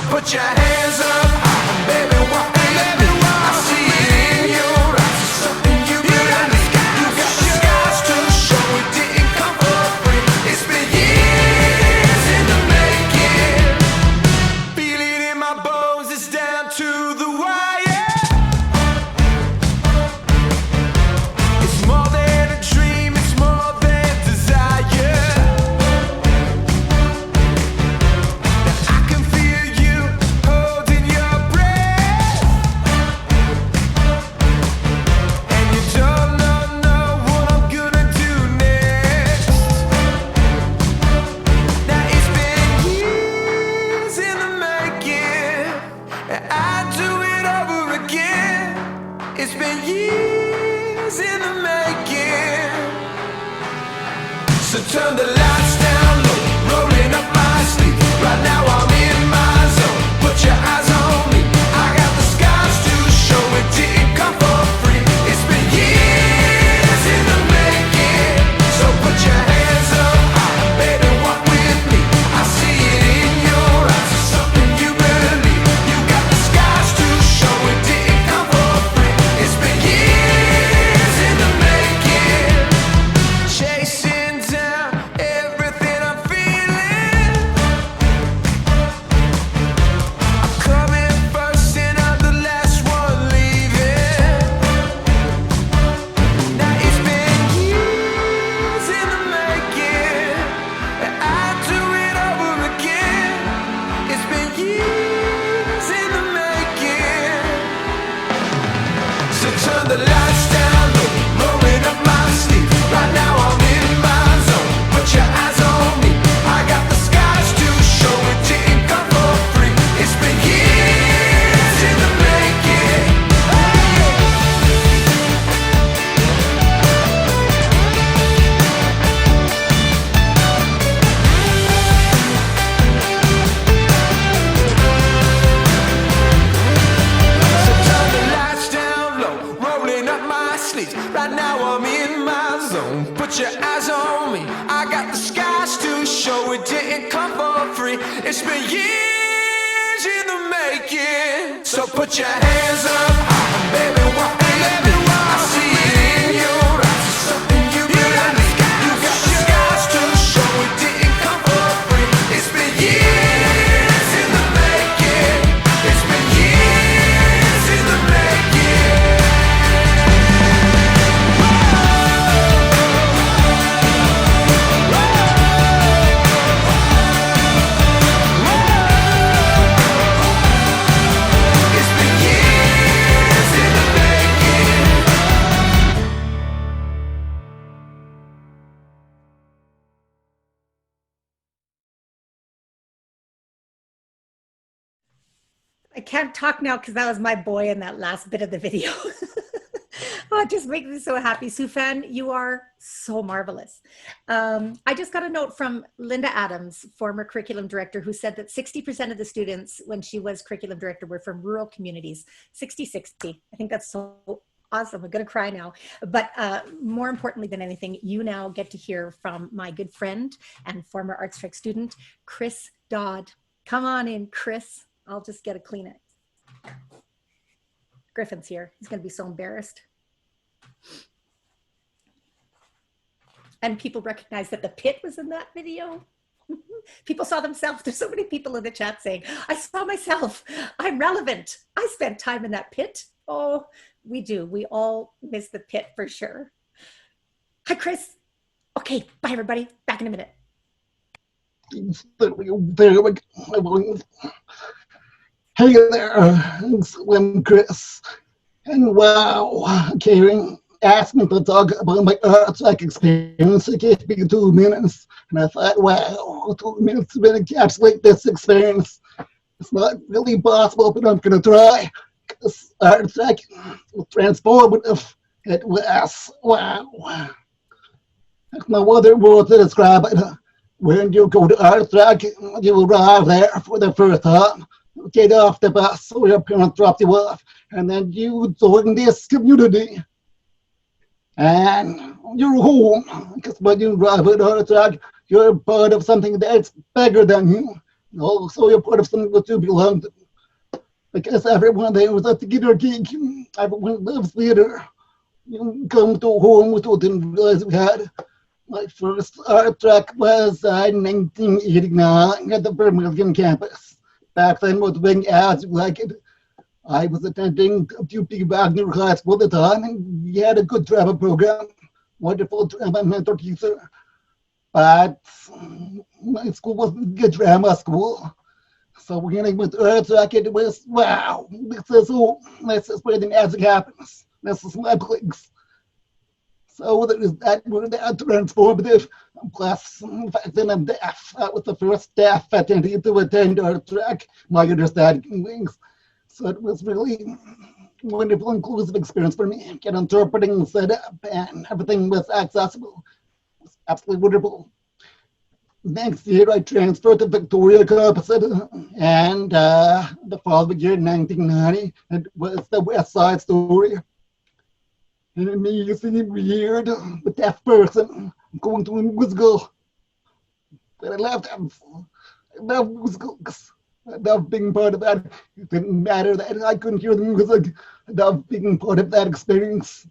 Put your hands up, baby, walk with me. I see it in your eyes, it's something you believe. You got the scars to show it didn't come for free. It's been years in the making. Feel it in my bones, it's down to the wire. It's more than a dream, it's more than desire. I can feel you holding your breath, and you don't know what I'm gonna do next. Now it's been years in the making, and I do it over again. It's been years in the making. So turn the lights down low, rolling up my sleeve. Right now I'm in my zone. Put your eyes on me. I got the scars to show it didn't come for free. It's been years in the making. So put your hands up high, baby, walk with me. I see it in your eyes, it's something you believe. You got the scars to show it didn't come for free. It's been years in the making. Chasing down everything I'm feeling. I'm sleep. Right now I'm in my zone. Put your eyes on me. I got the skies to show. It didn't come for free. It's been years in the making. So put your hands up high, baby, walk with me. I see it in your eyes. It's something you believe. You got the skies to show. It didn't come for free. It's been years in the making. It's been years in the making. It's been years in the making. I can't talk now because that was my boy in that last bit of the video. Oh, it just makes me so happy. Sufan, you are so marvelous. I just got a note from Linda Adams, former curriculum director, who said that 60% of the students when she was curriculum director were from rural communities, 60-60. I think that's so awesome. I'm going to cry now. But more importantly than anything, you now get to hear from my good friend and former Artstrek student, Chris Dodd. Come on in, Chris. I'll just get a Kleenex. Griffin's here. He's going to be so embarrassed. And people recognize that the pit was in that video. People saw themselves. There's so many people in the chat saying, I saw myself. I'm relevant. I spent time in that pit. Oh, we do. We all miss the pit for sure. Hi, Chris. Okay, bye, everybody. Back in a minute. Hey there, I'm Chris. And wow, Karen asked me to talk about my Artstrek experience. It gave me 2 minutes. And I thought, wow, 2 minutes to encapsulate this experience. It's not really possible, but I'm going to try. Because Artstrek was transformative. It was, wow. Like no other word to describe it. When you go to Artstrek, you arrive there for the first time. Get off the bus, or your parents drop you off, and then you join this community. And you're home, because when you arrive at Artstrek, you're part of something that's bigger than you. Also, you're part of something that you belong to. Because everyone there was a theater geek. Everyone loves theater. You come to home with what you didn't realize we had. My first Artstrek was in 1989 at the Birmingham campus. Back then, was being as like it. I was attending W.P. Wagner High School at the time, and we had a good drama program, wonderful drama mentor teacher. But my school wasn't a good drama school. So when I went to Artstrek, it was, wow, this is where the magic happens. This is my place. So there is that word, that transformative. Plus, in fact, then I'm deaf. That was the first deaf attendee to attend Artstrek, my understanding things. So it was really wonderful, inclusive experience for me. Get interpreting, set up, and everything was accessible. It was absolutely wonderful. Next year, I transferred to Victoria campus, and the following year, 1990, it was the West Side Story. An amazing, weird, but deaf person going to a musical. But I loved them. I love musicals. I love being part of that. It didn't matter that I couldn't hear the music. I love being part of that experience.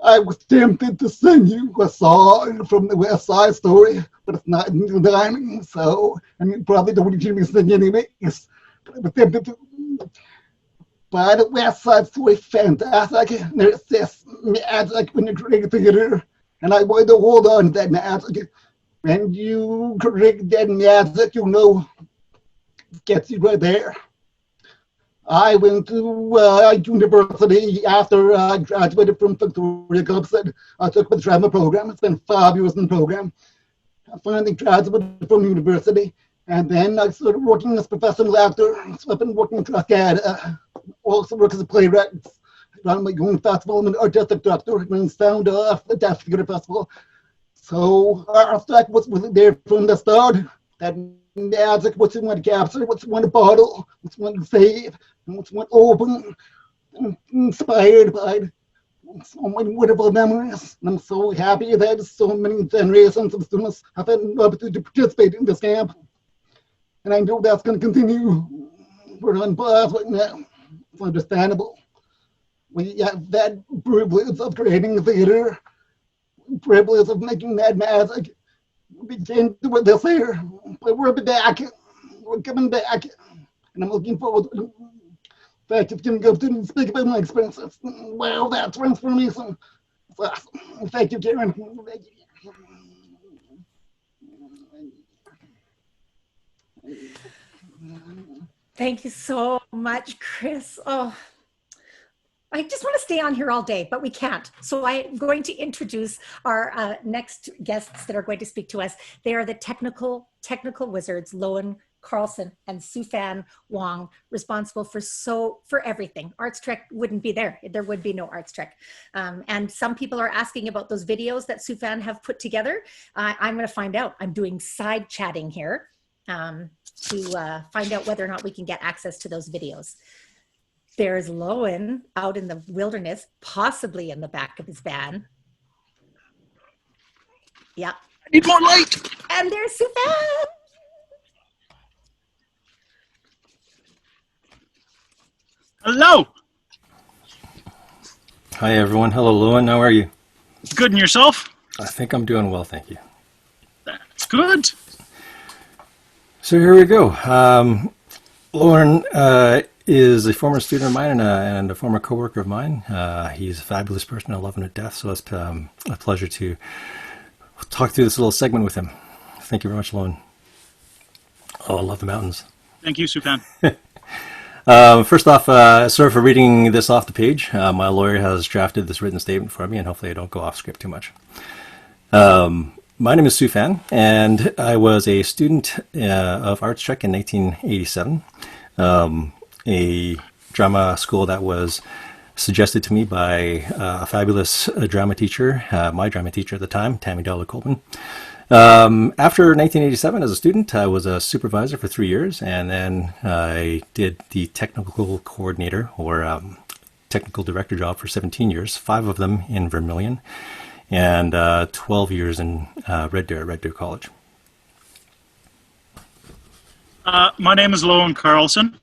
I was tempted to sing you a song from the West Side Story, but it's not in the dining, so you probably don't hear me sing anyways. But I was tempted to. But the West Side Story is fantastic. There's this magic when you create theater, and I wanted to hold on to that magic. When you create that magic, you know, it gets you right there. I went to university after I graduated from Victoria Campus. I took the drama program. It's been a fabulous program. I finally graduated from university, and then I started working as a professional actor. So I've been working across Canada. Also work as a playwright. I run my own festival. I'm an artistic director. I run Sound Off, the Deaf Theatre Festival. So Artstrek was really there from the start. That magic, what you want to capture, what you want to bottle, what you want to save, and what you want to open. I'm inspired by so many wonderful memories. And I'm so happy that so many generations of students have had an opportunity to participate in this camp. And I know that's going to continue. We're on pause right now. It's understandable. We have that privilege of creating a theater, privilege of making that magic. We can't do it this year, but we'll be back. We're coming back. And I'm looking forward to it. In fact, if you can go to and speak about my experiences, wow, that transformation. It's awesome. Thank you, Karen. Thank you. Thank you so much, Chris. Oh, I just want to stay on here all day, but we can't. So I'm going to introduce our next guests that are going to speak to us. They are the technical wizards, Loan Carlson and Sufan Wong, responsible for everything. Artstrek wouldn't be there. There would be no Artstrek. And some people are asking about those videos that Sufan have put together. I'm going to find out. I'm doing side chatting here to find out whether or not we can get access to those videos. There's Loan out in the wilderness, possibly in the back of his van. Yep. I need more light. And there's Sufan. Hello. Hi, everyone. Hello, Loan. How are you? Good, and yourself? I think I'm doing well, thank you. That's good. So here we go. Lauren is a former student of mine and a former coworker of mine. He's a fabulous person. I love him to death. So it's a pleasure to talk through this little segment with him. Thank you very much, Lauren. Oh, I love the mountains. Thank you, Sufan. First off, sorry for reading this off the page. My lawyer has drafted this written statement for me, and hopefully I don't go off script too much. My name is Sufan, and I was a student of Artstrek in 1987, a drama school that was suggested to me by a fabulous drama teacher, my drama teacher at the time, Tammy Dollar Coleman. After 1987, as a student, I was a supervisor for 3 years, and then I did the technical coordinator or technical director job for 17 years, 5 of them in Vermilion, and 12 years in Red Deer College. My name is Loan Carlson.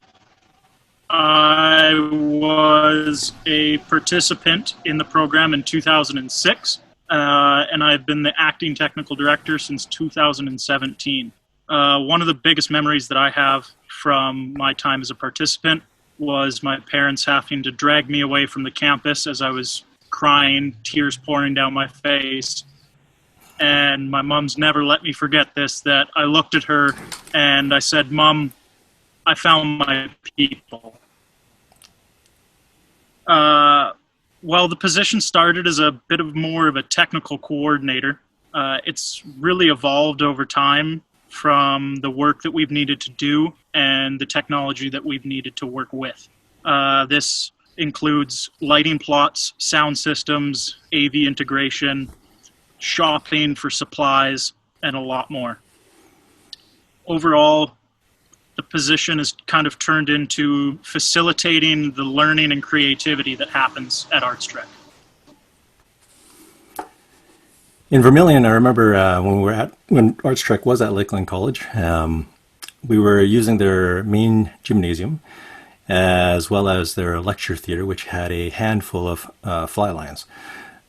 I was a participant in the program in 2006. And I've been the acting technical director since 2017. One of the biggest memories that I have from my time as a participant was my parents having to drag me away from the campus as I was crying, tears pouring down my face. And my mom's never let me forget this, that I looked at her and I said, "Mom, I found my people." Well, the position started as a bit of more of a technical coordinator. It's really evolved over time from the work that we've needed to do and the technology that we've needed to work with. This includes lighting plots, sound systems, AV integration, shopping for supplies, and a lot more. Overall, the position is kind of turned into facilitating the learning and creativity that happens at Artstrek. In Vermilion, I remember when Artstrek was at Lakeland College, we were using their main gymnasium as well as their lecture theater, which had a handful of fly lines.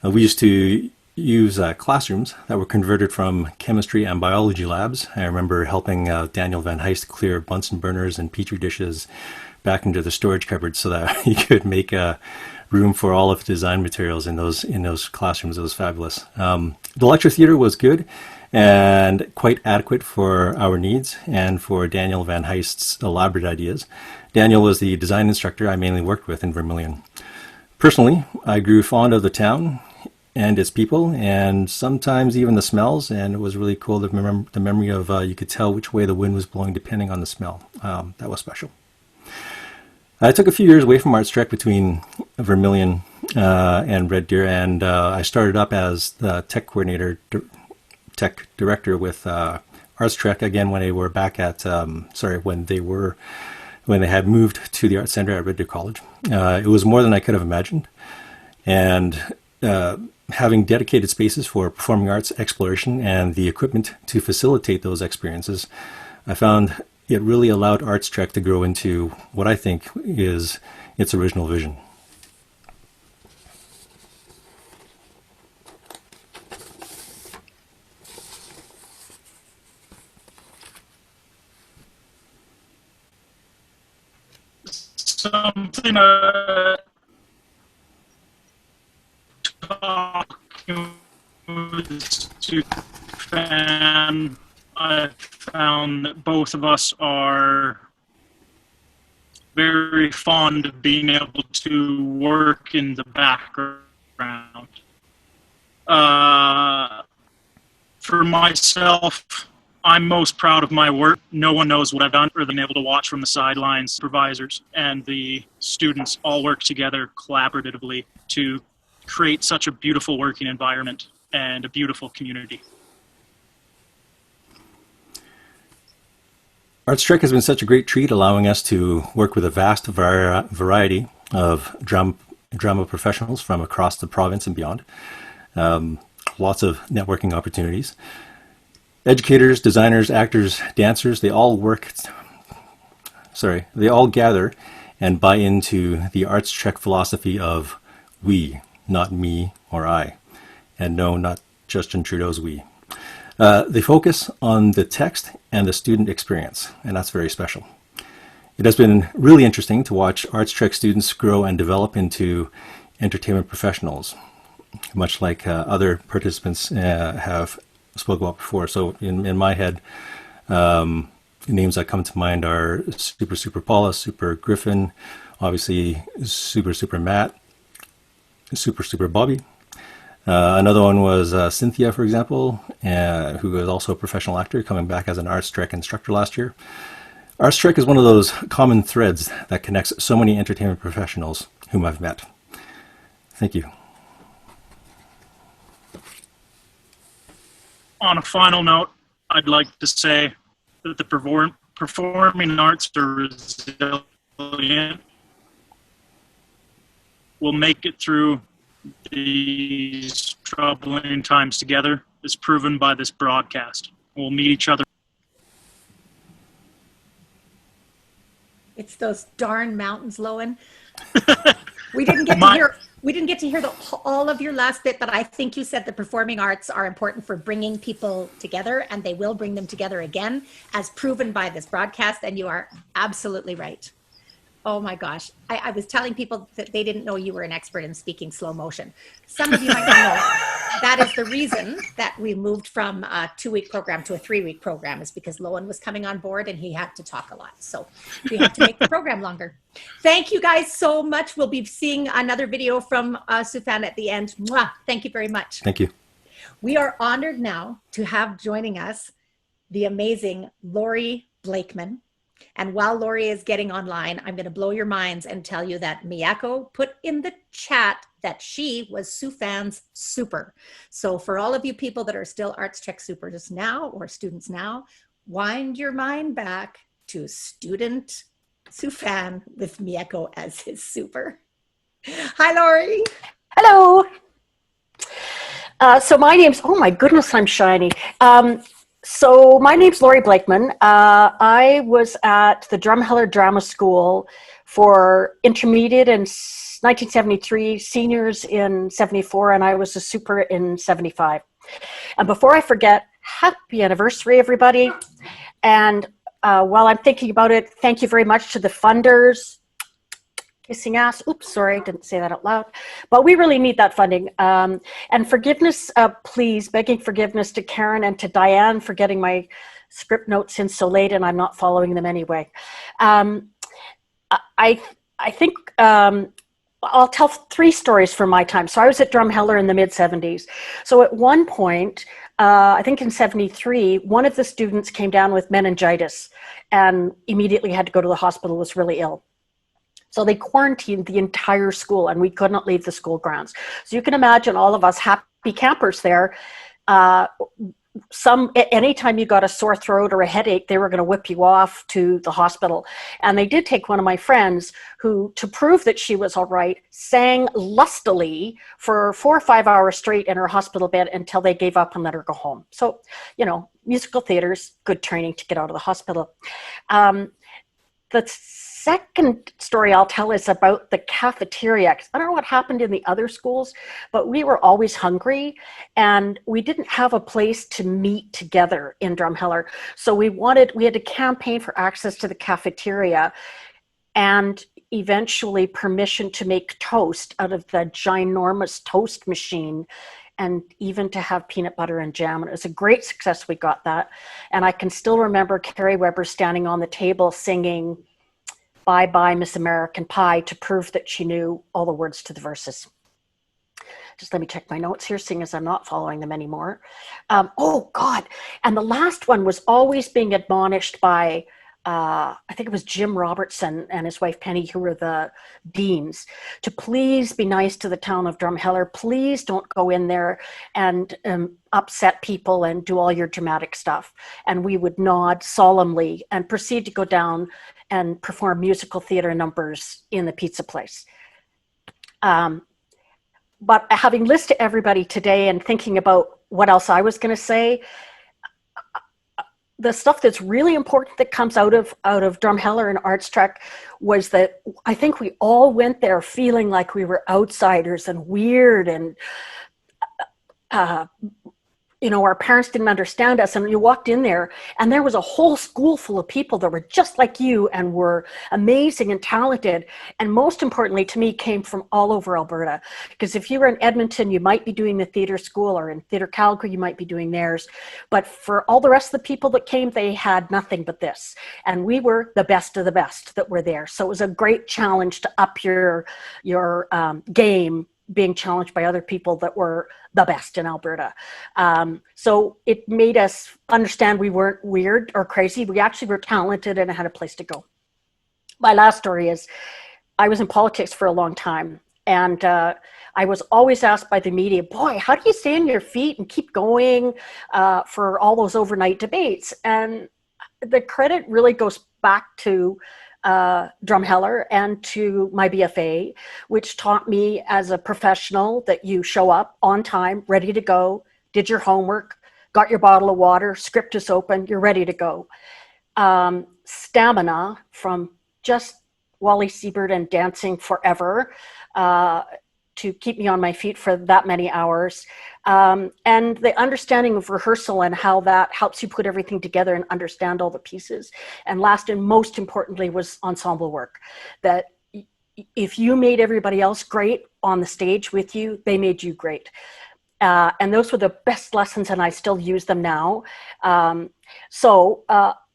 We used to use classrooms that were converted from chemistry and biology labs. I remember helping Daniel Van Heist clear Bunsen burners and petri dishes back into the storage cupboard so that he could make room for all of the design materials in those classrooms. It was fabulous. The lecture theater was good and quite adequate for our needs and for Daniel Van Heist's elaborate ideas. Daniel was the design instructor I mainly worked with in Vermilion. Personally, I grew fond of the town and its people, and sometimes even the smells, and it was really cool to remember the memory of you could tell which way the wind was blowing depending on the smell. That was special. I took a few years away from Artstrek between Vermilion and Red Deer, and I started up as the tech coordinator, tech director with Artstrek again when they were back at when they had moved to the Art Center at Red Deer College. It was more than I could have imagined. And having dedicated spaces for performing arts exploration and the equipment to facilitate those experiences, I found it really allowed Artstrek to grow into what I think is its original vision. Something talking to fan, I found that both of us are very fond of being able to work in the background. For myself, I'm most proud of my work. No one knows what I've done other than able to watch from the sidelines. Supervisors and the students all work together collaboratively to create such a beautiful working environment and a beautiful community. Artstrek has been such a great treat, allowing us to work with a vast variety of drama professionals from across the province and beyond. Lots of networking opportunities. Educators, designers, actors, dancers, they all gather and buy into the Artstrek philosophy of we, not me or I. And no, not Justin Trudeau's we. They focus on the text and the student experience, and that's very special. It has been really interesting to watch Artstrek students grow and develop into entertainment professionals, much like other participants have spoke about before. So in my head, names that come to mind are Super Paula, Super Griffin, obviously Super Matt, Super Bobby. Another one was Cynthia, for example, who is also a professional actor, coming back as an Artstrek instructor last year. Artstrek is one of those common threads that connects so many entertainment professionals whom I've met. Thank you. On a final note, I'd like to say that the performing arts are resilient. We'll make it through these troubling times together, as proven by this broadcast. We'll meet each other. It's those darn mountains, Lowen. We didn't get to hear. We didn't get to hear all of your last bit, but I think you said the performing arts are important for bringing people together, and they will bring them together again, as proven by this broadcast, and you are absolutely right. Oh my gosh. I was telling people that they didn't know you were an expert in speaking slow motion. Some of you might not know. That is the reason that we moved from a 2-week program to a 3-week program, is because Lowen was coming on board and he had to talk a lot. So we had to make the program longer. Thank you guys so much. We'll be seeing another video from Sufan at the end. Mwah. Thank you very much. Thank you. We are honored now to have joining us the amazing Lori Blakeman. And while Lori is getting online, I'm going to blow your minds and tell you that Miyako put in the chat that she was Sufan's super. So for all of you people that are still Artstrek supers now, or students now, wind your mind back to student Sufan with Miyako as his super. Hi, Lori. Hello. So my name's, oh my goodness, I'm shiny. So my name's Lori Blakeman. I was at the Drumheller Drama School for intermediate in 1973, seniors in 74, and I was a super in 75. And before I forget, happy anniversary, everybody. And while I'm thinking about it, thank you very much to the funders. Kissing ass. Oops, sorry, didn't say that out loud. But we really need that funding. And forgiveness, please, begging forgiveness to Karen and to Diane for getting my script notes in so late, and I'm not following them anyway. I think I'll tell 3 stories from my time. So I was at Drumheller in the mid-70s. So at one point, I think in 73, one of the students came down with meningitis and immediately had to go to the hospital, was really ill. So they quarantined the entire school and we could not leave the school grounds. So you can imagine all of us happy campers there anytime you got a sore throat or a headache, they were going to whip you off to the hospital. And they did take one of my friends who, to prove that she was all right, sang lustily for 4 or 5 hours straight in her hospital bed until they gave up and let her go home. So, you know, musical theater's good training to get out of the hospital. The second story I'll tell is about the cafeteria. I don't know what happened in the other schools, but we were always hungry and we didn't have a place to meet together in Drumheller. So we had to campaign for access to the cafeteria and eventually permission to make toast out of the ginormous toast machine, and even to have peanut butter and jam. And it was a great success. We got that. And I can still remember Carrie Weber standing on the table singing "Bye Bye Miss American Pie" to prove that she knew all the words to the verses. Just let me check my notes here, seeing as I'm not following them anymore. Oh God, and the last one was always being admonished by, I think it was Jim Robertson and his wife Penny, who were the deans, to please be nice to the town of Drumheller. Please don't go in there and upset people and do all your dramatic stuff. And we would nod solemnly and proceed to go down and perform musical theater numbers in the pizza place. But having listened to everybody today and thinking about what else I was going to say, the stuff that's really important that comes out of Drumheller and Artstrek was that I think we all went there feeling like we were outsiders and weird, and you know, our parents didn't understand us, and you walked in there and there was a whole school full of people that were just like you and were amazing and talented, and most importantly to me came from all over Alberta. Because if you were in Edmonton, you might be doing the theater school, or in Theatre Calgary you might be doing theirs, but for all the rest of the people that came, they had nothing but this, and we were the best of the best that were there. So it was a great challenge to up your game, being challenged by other people that were the best in Alberta. So it made us understand we weren't weird or crazy. We actually were talented and had a place to go. My last story is, I was in politics for a long time, and I was always asked by the media, boy, how do you stay on your feet and keep going for all those overnight debates? And the credit really goes back to Drumheller and to my BFA, which taught me as a professional that you show up on time, ready to go, did your homework, got your bottle of water, script is open, you're ready to go. Stamina from just Wally Siebert and dancing forever to keep me on my feet for that many hours. And the understanding of rehearsal and how that helps you put everything together and understand all the pieces. And last and most importantly was ensemble work. That if you made everybody else great on the stage with you, they made you great. And those were the best lessons, and I still use them now. So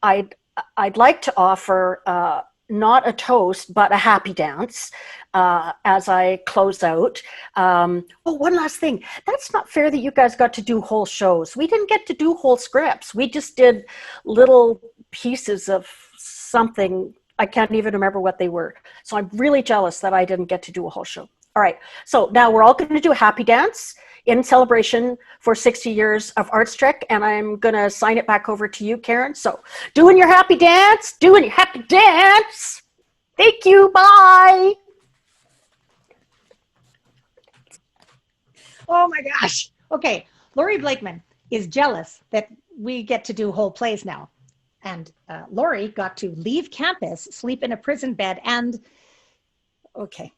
I'd like to offer not a toast, but a happy dance as I close out. Oh, one last thing. That's not fair that you guys got to do whole shows. We didn't get to do whole scripts. We just did little pieces of something. I can't even remember what they were. So I'm really jealous that I didn't get to do a whole show. All right, so now we're all going to do a happy dance in celebration for 60 years of Artstrek, and I'm going to sign it back over to you, Karen. So doing your happy dance, doing your happy dance. Thank you, bye. Oh my gosh. Okay, Lori Blakeman is jealous that we get to do whole plays now. And Lori got to leave campus, sleep in a prison bed, and okay,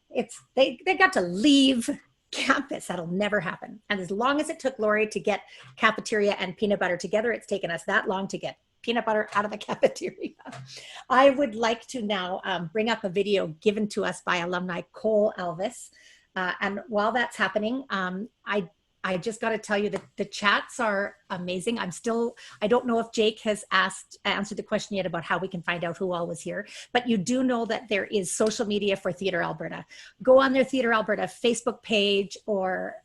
they got to leave campus. That'll never happen. And as long as it took Lori to get cafeteria and peanut butter together, it's taken us that long to get peanut butter out of the cafeteria. I would like to now bring up a video given to us by alumni Cole Elvis. And while that's happening, I just got to tell you that the chats are amazing. I don't know if Jake has answered the question yet about how we can find out who all was here, but you do know that there is social media for Theatre Alberta. Go on their Theatre Alberta Facebook page or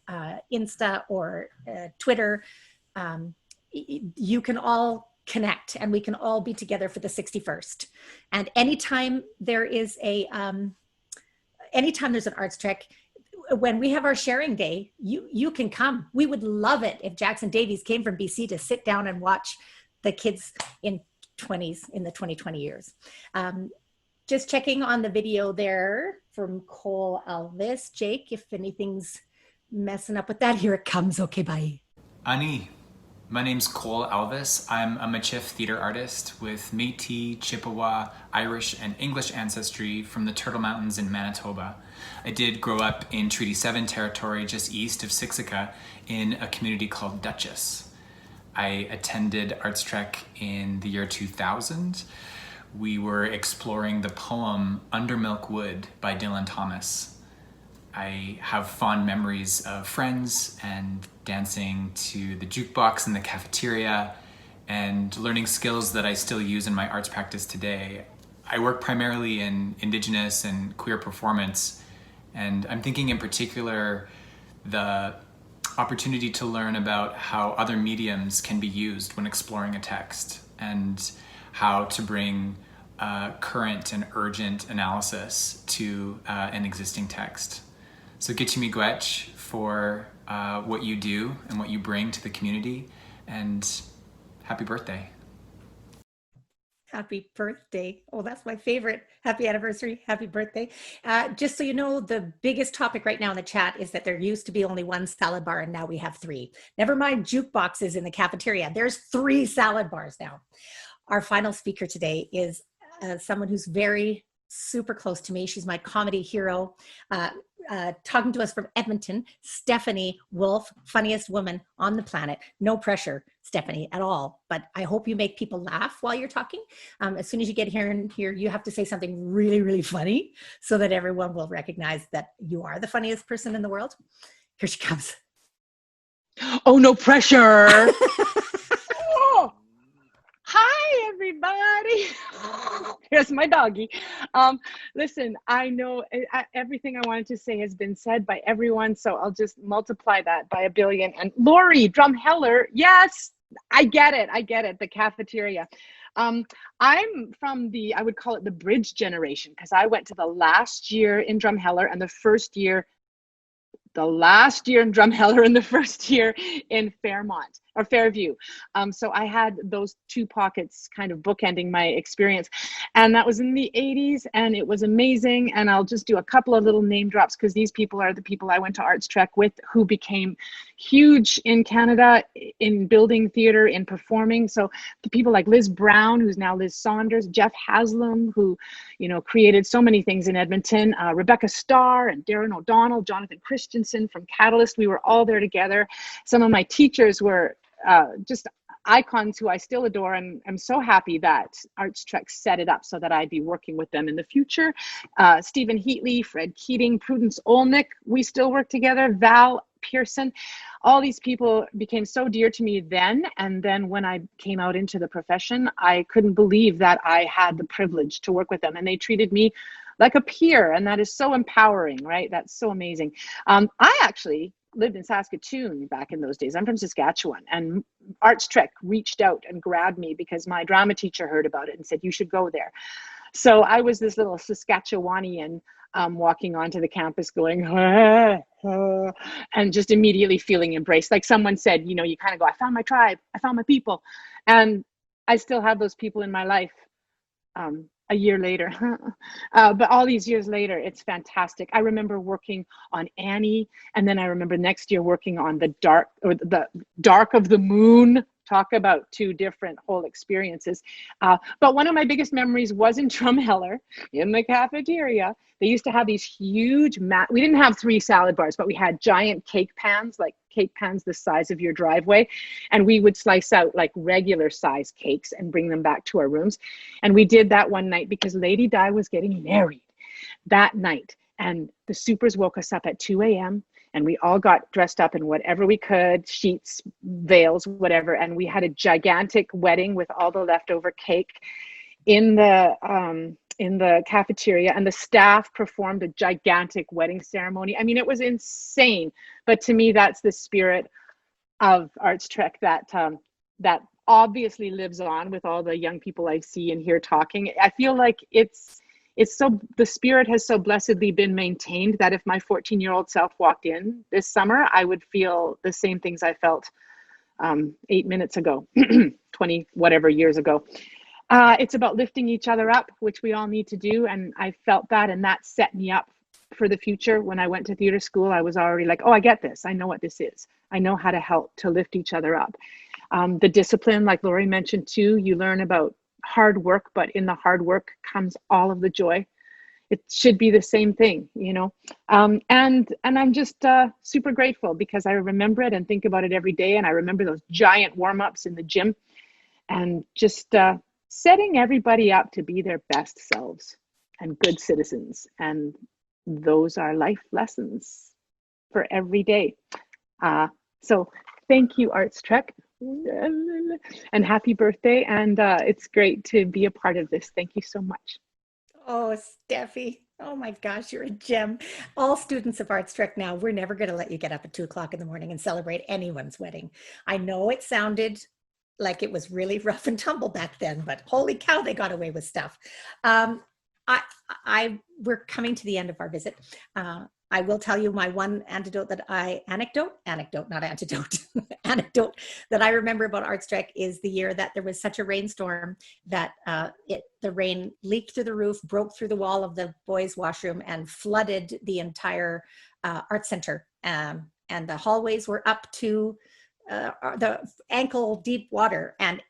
Insta or Twitter. You can all connect and we can all be together for the 61st. And anytime there's an Artstrek, when we have our sharing day, you can come. We would love it if Jackson Davies came from BC to sit down and watch the kids in the 2020 years. Just checking on the video there from Cole Alvis. Jake, if anything's messing up with that, here it comes. Okay, bye. Ani, my name's Cole Alvis. I'm a Michif theater artist with Métis, Chippewa, Irish, and English ancestry from the Turtle Mountains in Manitoba. I did grow up in Treaty 7 territory just east of Siksika in a community called Duchess. I attended Artstrek in the year 2000. We were exploring the poem Under Milk Wood by Dylan Thomas. I have fond memories of friends and dancing to the jukebox in the cafeteria and learning skills that I still use in my arts practice today. I work primarily in Indigenous and queer performance, and I'm thinking in particular the opportunity to learn about how other mediums can be used when exploring a text and how to bring current and urgent analysis to an existing text. So Gitchi Miigwech for what you do and what you bring to the community, and happy birthday. Happy birthday. Oh, that's my favorite. Happy anniversary. Happy birthday. Just so you know, the biggest topic right now in the chat is that there used to be only one salad bar and now we have 3. Never mind jukeboxes in the cafeteria. There's 3 salad bars now. Our final speaker today is someone who's very super close to me. She's my comedy hero. Talking to us from Edmonton, Stephanie Wolf, funniest woman on the planet. No pressure, Stephanie, at all. But I hope you make people laugh while you're talking. As soon as you get here, you have to say something really, really funny so that everyone will recognize that you are the funniest person in the world. Here she comes. Oh, no pressure. Oh. Hi, everybody. Here's my doggy. Listen, I know everything I wanted to say has been said by everyone, so I'll just multiply that by 1 billion. And Lori Drumheller, yes, I get it, the cafeteria. I'm from I would call it the bridge generation, because I went to the last year in Drumheller and the last year in Drumheller and the first year in Fairmont or Fairview. So I had those 2 pockets kind of bookending my experience. And that was in the 80s and it was amazing. And I'll just do a couple of little name drops because these people are the people I went to Artstrek with who became huge in Canada in building theater, in performing. So the people like Liz Brown, who's now Liz Saunders, Jeff Haslam, who, created so many things in Edmonton, Rebecca Starr and Darren O'Donnell, Jonathan Christensen from Catalyst. We were all there together. Some of my teachers were just icons who I still adore, and I'm so happy that Artstrek set it up so that I'd be working with them in the future. Stephen Heatley, Fred Keating, Prudence Olnick, we still work together, Val Pearson. All these people became so dear to me then, and then when I came out into the profession, I couldn't believe that I had the privilege to work with them, and they treated me like a peer, and that is so empowering, right? That's so amazing. I actually lived in Saskatoon back in those days. I'm from Saskatchewan, and Artstrek reached out and grabbed me because my drama teacher heard about it and said, you should go there. So I was this little Saskatchewanian walking onto the campus going, and just immediately feeling embraced. Like someone said, you kind of go, I found my tribe, I found my people. And I still have those people in my life. A year later, but all these years later, it's fantastic. I remember working on Annie, and then I remember next year working on the Dark of the Moon. Talk about 2 different whole experiences. But one of my biggest memories was in Drumheller in the cafeteria. They used to have these huge we didn't have 3 salad bars, but we had giant cake pans, like cake pans the size of your driveway. And we would slice out like regular size cakes and bring them back to our rooms. And we did that one night because Lady Di was getting married that night. And the supers woke us up at 2 a.m. and we all got dressed up in whatever we could, sheets, veils, whatever. And we had a gigantic wedding with all the leftover cake in the cafeteria, and the staff performed a gigantic wedding ceremony. I mean, it was insane. But to me, that's the spirit of Artstrek that obviously lives on with all the young people I see and hear talking. I feel like it's it's so, the spirit has so blessedly been maintained that if my 14-year-old self walked in this summer, I would feel the same things I felt 8 minutes ago, 20 whatever years ago. It's about lifting each other up, which we all need to do. And I felt that, and that set me up for the future. When I went to theater school, I was already like, oh, I get this. I know what this is. I know how to help to lift each other up. The discipline, like Lori mentioned too, you learn about hard work, but in the hard work comes all of the joy. It should be the same thing, you know. And I'm just super grateful because I remember it and think about it every day. And I remember those giant warm-ups in the gym and just setting everybody up to be their best selves and good citizens. And those are life lessons for every day. So thank you, Artstrek, and happy birthday. And it's great to be a part of this. Thank you so much. Oh, Steffi. Oh my gosh, you're a gem. All students of Artstrek now, we're never going to let you get up at 2 o'clock in the morning and celebrate anyone's wedding. I know it sounded like it was really rough and tumble back then, but holy cow, they got away with stuff. We're coming to the end of our visit. I will tell you my one anecdote that I remember about Artstrek is the year that there was such a rainstorm that the rain leaked through the roof, broke through the wall of the boys' washroom, and flooded the entire art center. And the hallways were up to the ankle deep water, and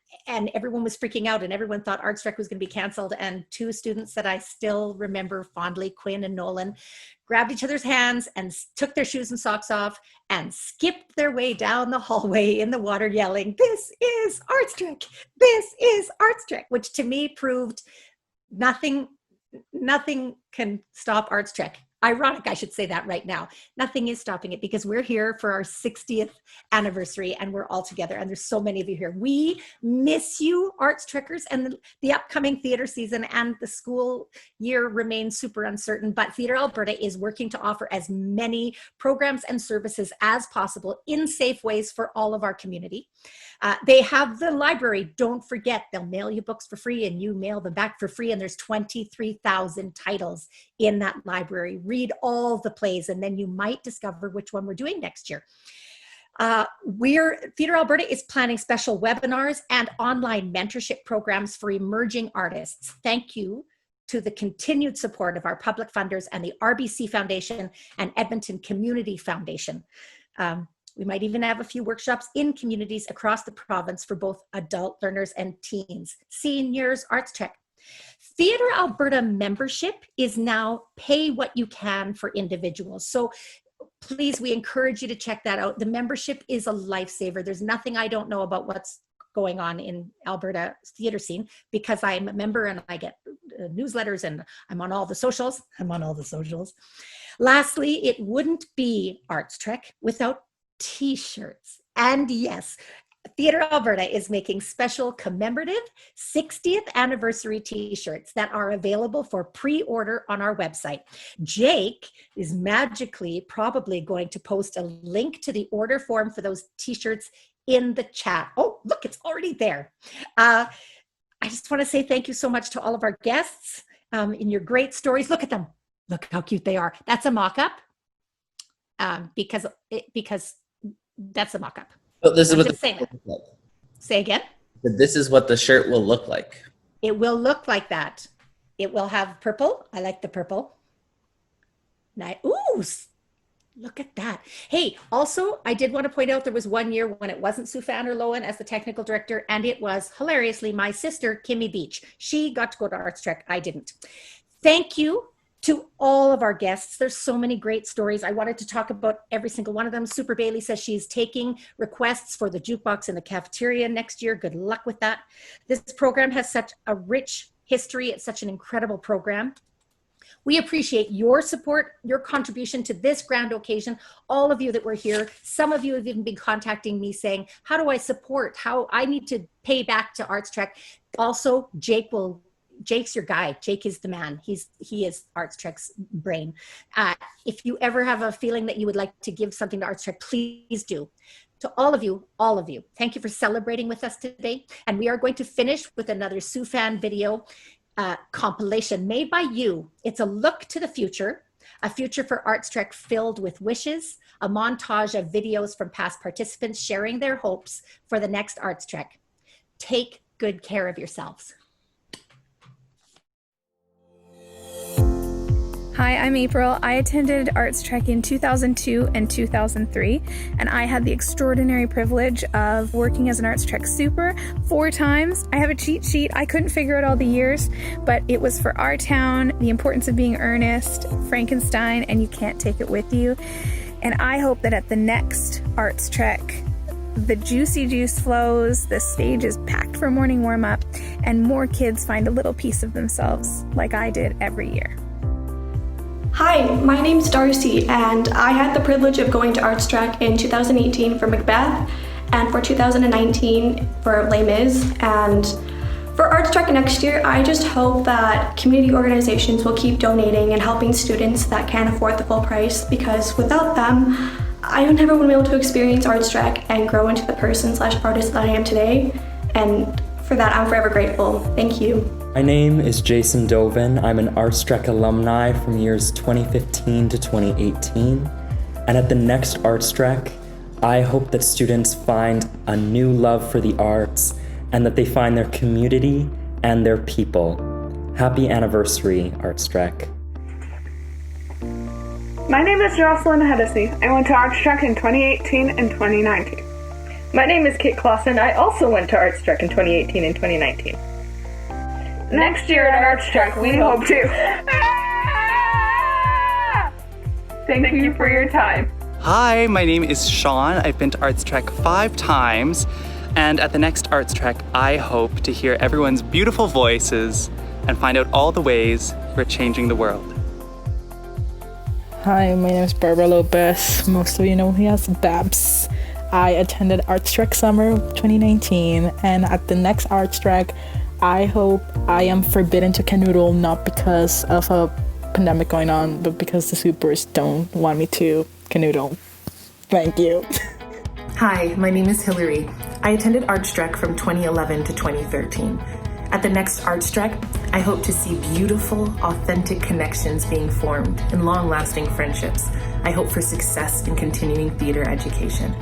everyone was freaking out, and everyone thought Artstrek was going to be canceled. And two students that I still remember fondly, Quinn and Nolan, grabbed each other's hands and took their shoes and socks off and skipped their way down the hallway in the water yelling, "This is Artstrek! This is Artstrek!" which to me proved nothing can stop Artstrek. Ironic, I should say that right now. Nothing is stopping it because we're here for our 60th anniversary and we're all together. And there's so many of you here. We miss you, Artstrekkers, and the upcoming theater season and the school year remains super uncertain. But Theatre Alberta is working to offer as many programs and services as possible in safe ways for all of our community. They have the library. Don't forget, they'll mail you books for free and you mail them back for free. And there's 23,000 titles in that library. Read all the plays and then you might discover which one we're doing next year. Theatre Alberta is planning special webinars and online mentorship programs for emerging artists. Thank you to the continued support of our public funders and the RBC Foundation and Edmonton Community Foundation. We might even have a few workshops in communities across the province for both adult learners and teens. Seniors, Artstrek. Theatre Alberta membership is now pay what you can for individuals. So please, we encourage you to check that out. The membership is a lifesaver. There's nothing I don't know about what's going on in Alberta theater scene because I'm a member and I get newsletters and I'm on all the socials. Lastly, it wouldn't be Artstrek without t-shirts. And yes, Theatre Alberta is making special commemorative 60th anniversary t-shirts that are available for pre-order on our website. Jake is magically probably going to post a link to the order form for those t-shirts in the chat. Oh, look, it's already there. I just want to say thank you so much to all of our guests in your great stories. Look at them. Look how cute they are. That's a mock-up because that's a mock-up. But this is what saying that. Say again. This is what the shirt will look like. It will look like that. It will have purple. I like the purple. Nice. Ooh, look at that. Hey, also, I did want to point out there was one year when it wasn't Sufan or Lowen as the technical director, and it was hilariously my sister, Kimmy Beach. She got to go to Artstrek. I didn't. Thank you to all of our guests. There's so many great stories. I wanted to talk about every single one of them. Super Bailey says she's taking requests for the jukebox in the cafeteria next year. Good luck with that. This program has such a rich history. It's such an incredible program. We appreciate your support, your contribution to this grand occasion. All of you that were here, some of you have even been contacting me saying, how do I support? How I need to pay back to Artstrek. Also, Jake's your guy. Jake is the man. He is Artstrek's brain. If you ever have a feeling that you would like to give something to Artstrek, please do. To all of you, thank you for celebrating with us today. And we are going to finish with another Sufan video. compilation made by you. It's a look to the future, a future for Artstrek filled with wishes, a montage of videos from past participants sharing their hopes for the next Artstrek. Take good care of yourselves. Hi, I'm April. I attended Artstrek in 2002 and 2003, and I had the extraordinary privilege of working as an Artstrek super 4 times. I have a cheat sheet. I couldn't figure out all the years, but it was for our town, the importance of being earnest, Frankenstein, and you can't take it with you. And I hope that at the next Artstrek, the juicy juice flows, the stage is packed for morning warm-up, and more kids find a little piece of themselves like I did every year. Hi, my name's Darcy, and I had the privilege of going to Artstrek in 2018 for Macbeth and for 2019 for Les Mis. And for Artstrek next year, I just hope that community organizations will keep donating and helping students that can't afford the full price, because without them, I would never want to be able to experience Artstrek and grow into the person/artist that I am today. And for that, I'm forever grateful. Thank you. My name is Jason Dovin. I'm an Artstrek alumni from years 2015 to 2018. And at the next Artstrek, I hope that students find a new love for the arts and that they find their community and their people. Happy anniversary, Artstrek. My name is Jocelyn Hennessy. I went to Artstrek in 2018 and 2019. My name is Kate Clausen. I also went to Artstrek in 2018 and 2019. Next year at Artstrek, we hope to. Thank you for your time. Hi, my name is Sean. I've been to Artstrek 5 times, and at the next Artstrek, I hope to hear everyone's beautiful voices and find out all the ways we're changing the world. Hi, my name is Barbara Lopez. Most of you know me as Babs. I attended Artstrek Summer 2019, and at the next Artstrek, I hope I am forbidden to canoodle, not because of a pandemic going on, but because the supers don't want me to canoodle. Thank you. Hi, my name is Hillary. I attended Artstrek from 2011 to 2013. At the next Artstrek, I hope to see beautiful, authentic connections being formed and long-lasting friendships. I hope for success in continuing theater education.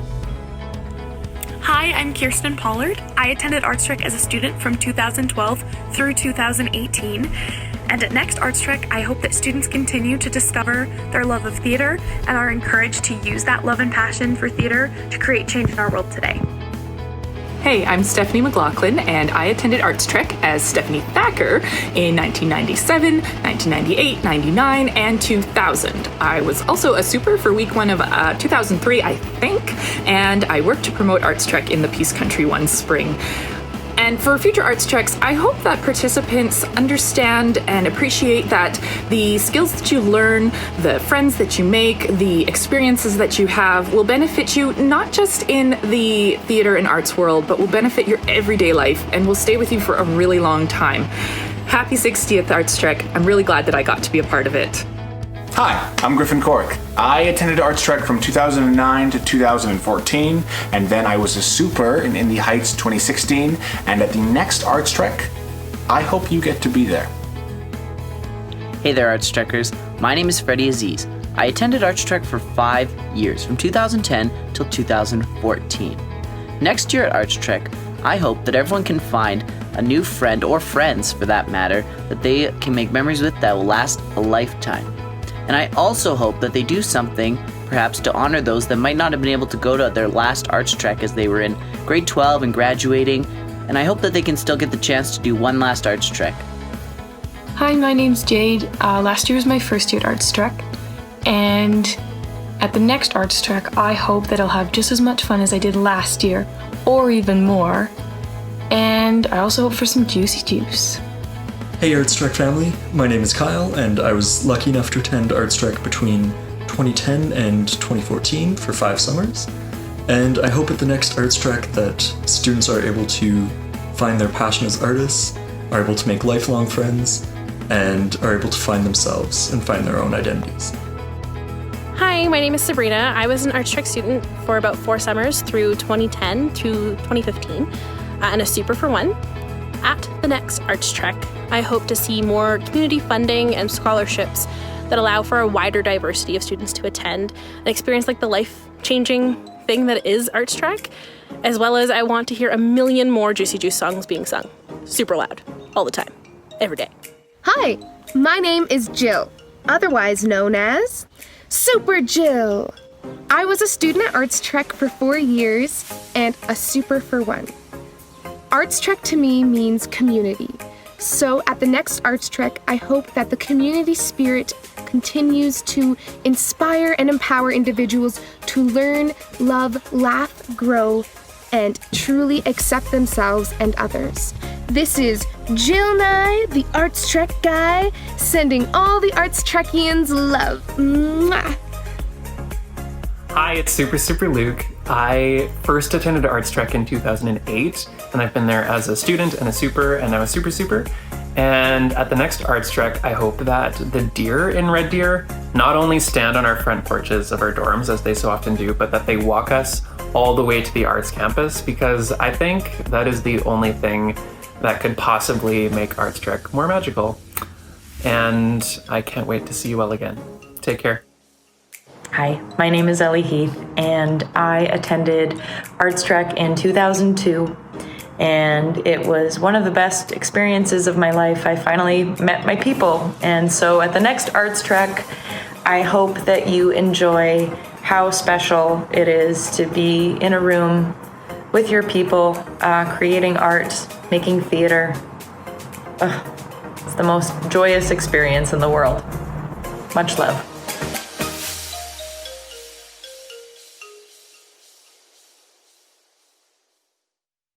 Hi, I'm Kirsten Pollard. I attended Artstrek as a student from 2012 through 2018. And at next Artstrek, I hope that students continue to discover their love of theater and are encouraged to use that love and passion for theater to create change in our world today. Hey, I'm Stephanie McLaughlin, and I attended Artstrek as Stephanie Thacker in 1997, 1998, 99, and 2000. I was also a super for week 1 of 2003, I think, and I worked to promote Artstrek in the Peace Country one spring. And for future Artstreks, I hope that participants understand and appreciate that the skills that you learn, the friends that you make, the experiences that you have will benefit you not just in the theater and arts world, but will benefit your everyday life and will stay with you for a really long time. Happy 60th Artstrek. I'm really glad that I got to be a part of it. Hi, I'm Griffin Cork. I attended Artstrek from 2009 to 2014, and then I was a super in Indie Heights 2016, and at the next Artstrek, I hope you get to be there. Hey there, Artstrekkers. My name is Freddie Aziz. I attended Artstrek for 5 years, from 2010 till 2014. Next year at Artstrek, I hope that everyone can find a new friend, or friends for that matter, that they can make memories with that will last a lifetime. And I also hope that they do something, perhaps to honor those that might not have been able to go to their last Artstrek as they were in grade 12 and graduating, and I hope that they can still get the chance to do one last Artstrek. Hi, my name's Jade. Last year was my first year at Artstrek, and at the next Artstrek, I hope that I'll have just as much fun as I did last year, or even more, and I also hope for some juicy juice. Hey Artstrek family, my name is Kyle, and I was lucky enough to attend Artstrek between 2010 and 2014 for 5 summers. And I hope at the next Artstrek that students are able to find their passion as artists, are able to make lifelong friends, and are able to find themselves and find their own identities. Hi, my name is Sabrina. I was an Artstrek student for about 4 summers through 2010 to 2015, and a super for 1. At the next Artstrek, I hope to see more community funding and scholarships that allow for a wider diversity of students to attend and experience like the life-changing thing that is Artstrek, as well as I want to hear a million more Juicy Juice songs being sung, super loud, all the time, every day. Hi, my name is Jill, otherwise known as Super Jill. I was a student at Artstrek for 4 years and a super for 1. Artstrek to me means community. So at the next Artstrek, I hope that the community spirit continues to inspire and empower individuals to learn, love, laugh, grow, and truly accept themselves and others. This is Jill Nye, the Artstrek guy, sending all the Artstrekians love. Mwah. Hi, it's Super Luke. I first attended Artstrek in 2008, and I've been there as a student and a super, and now a super. And at the next Artstrek, I hope that the deer in Red Deer not only stand on our front porches of our dorms, as they so often do, but that they walk us all the way to the arts campus, because I think that is the only thing that could possibly make Artstrek more magical. And I can't wait to see you all again. Take care. Hi, my name is Ellie Heath, and I attended Artstrek in 2002, and it was one of the best experiences of my life. I finally met my people, and so at the next Artstrek, I hope that you enjoy how special it is to be in a room with your people, creating art, making theater. It's the most joyous experience in the world. Much love.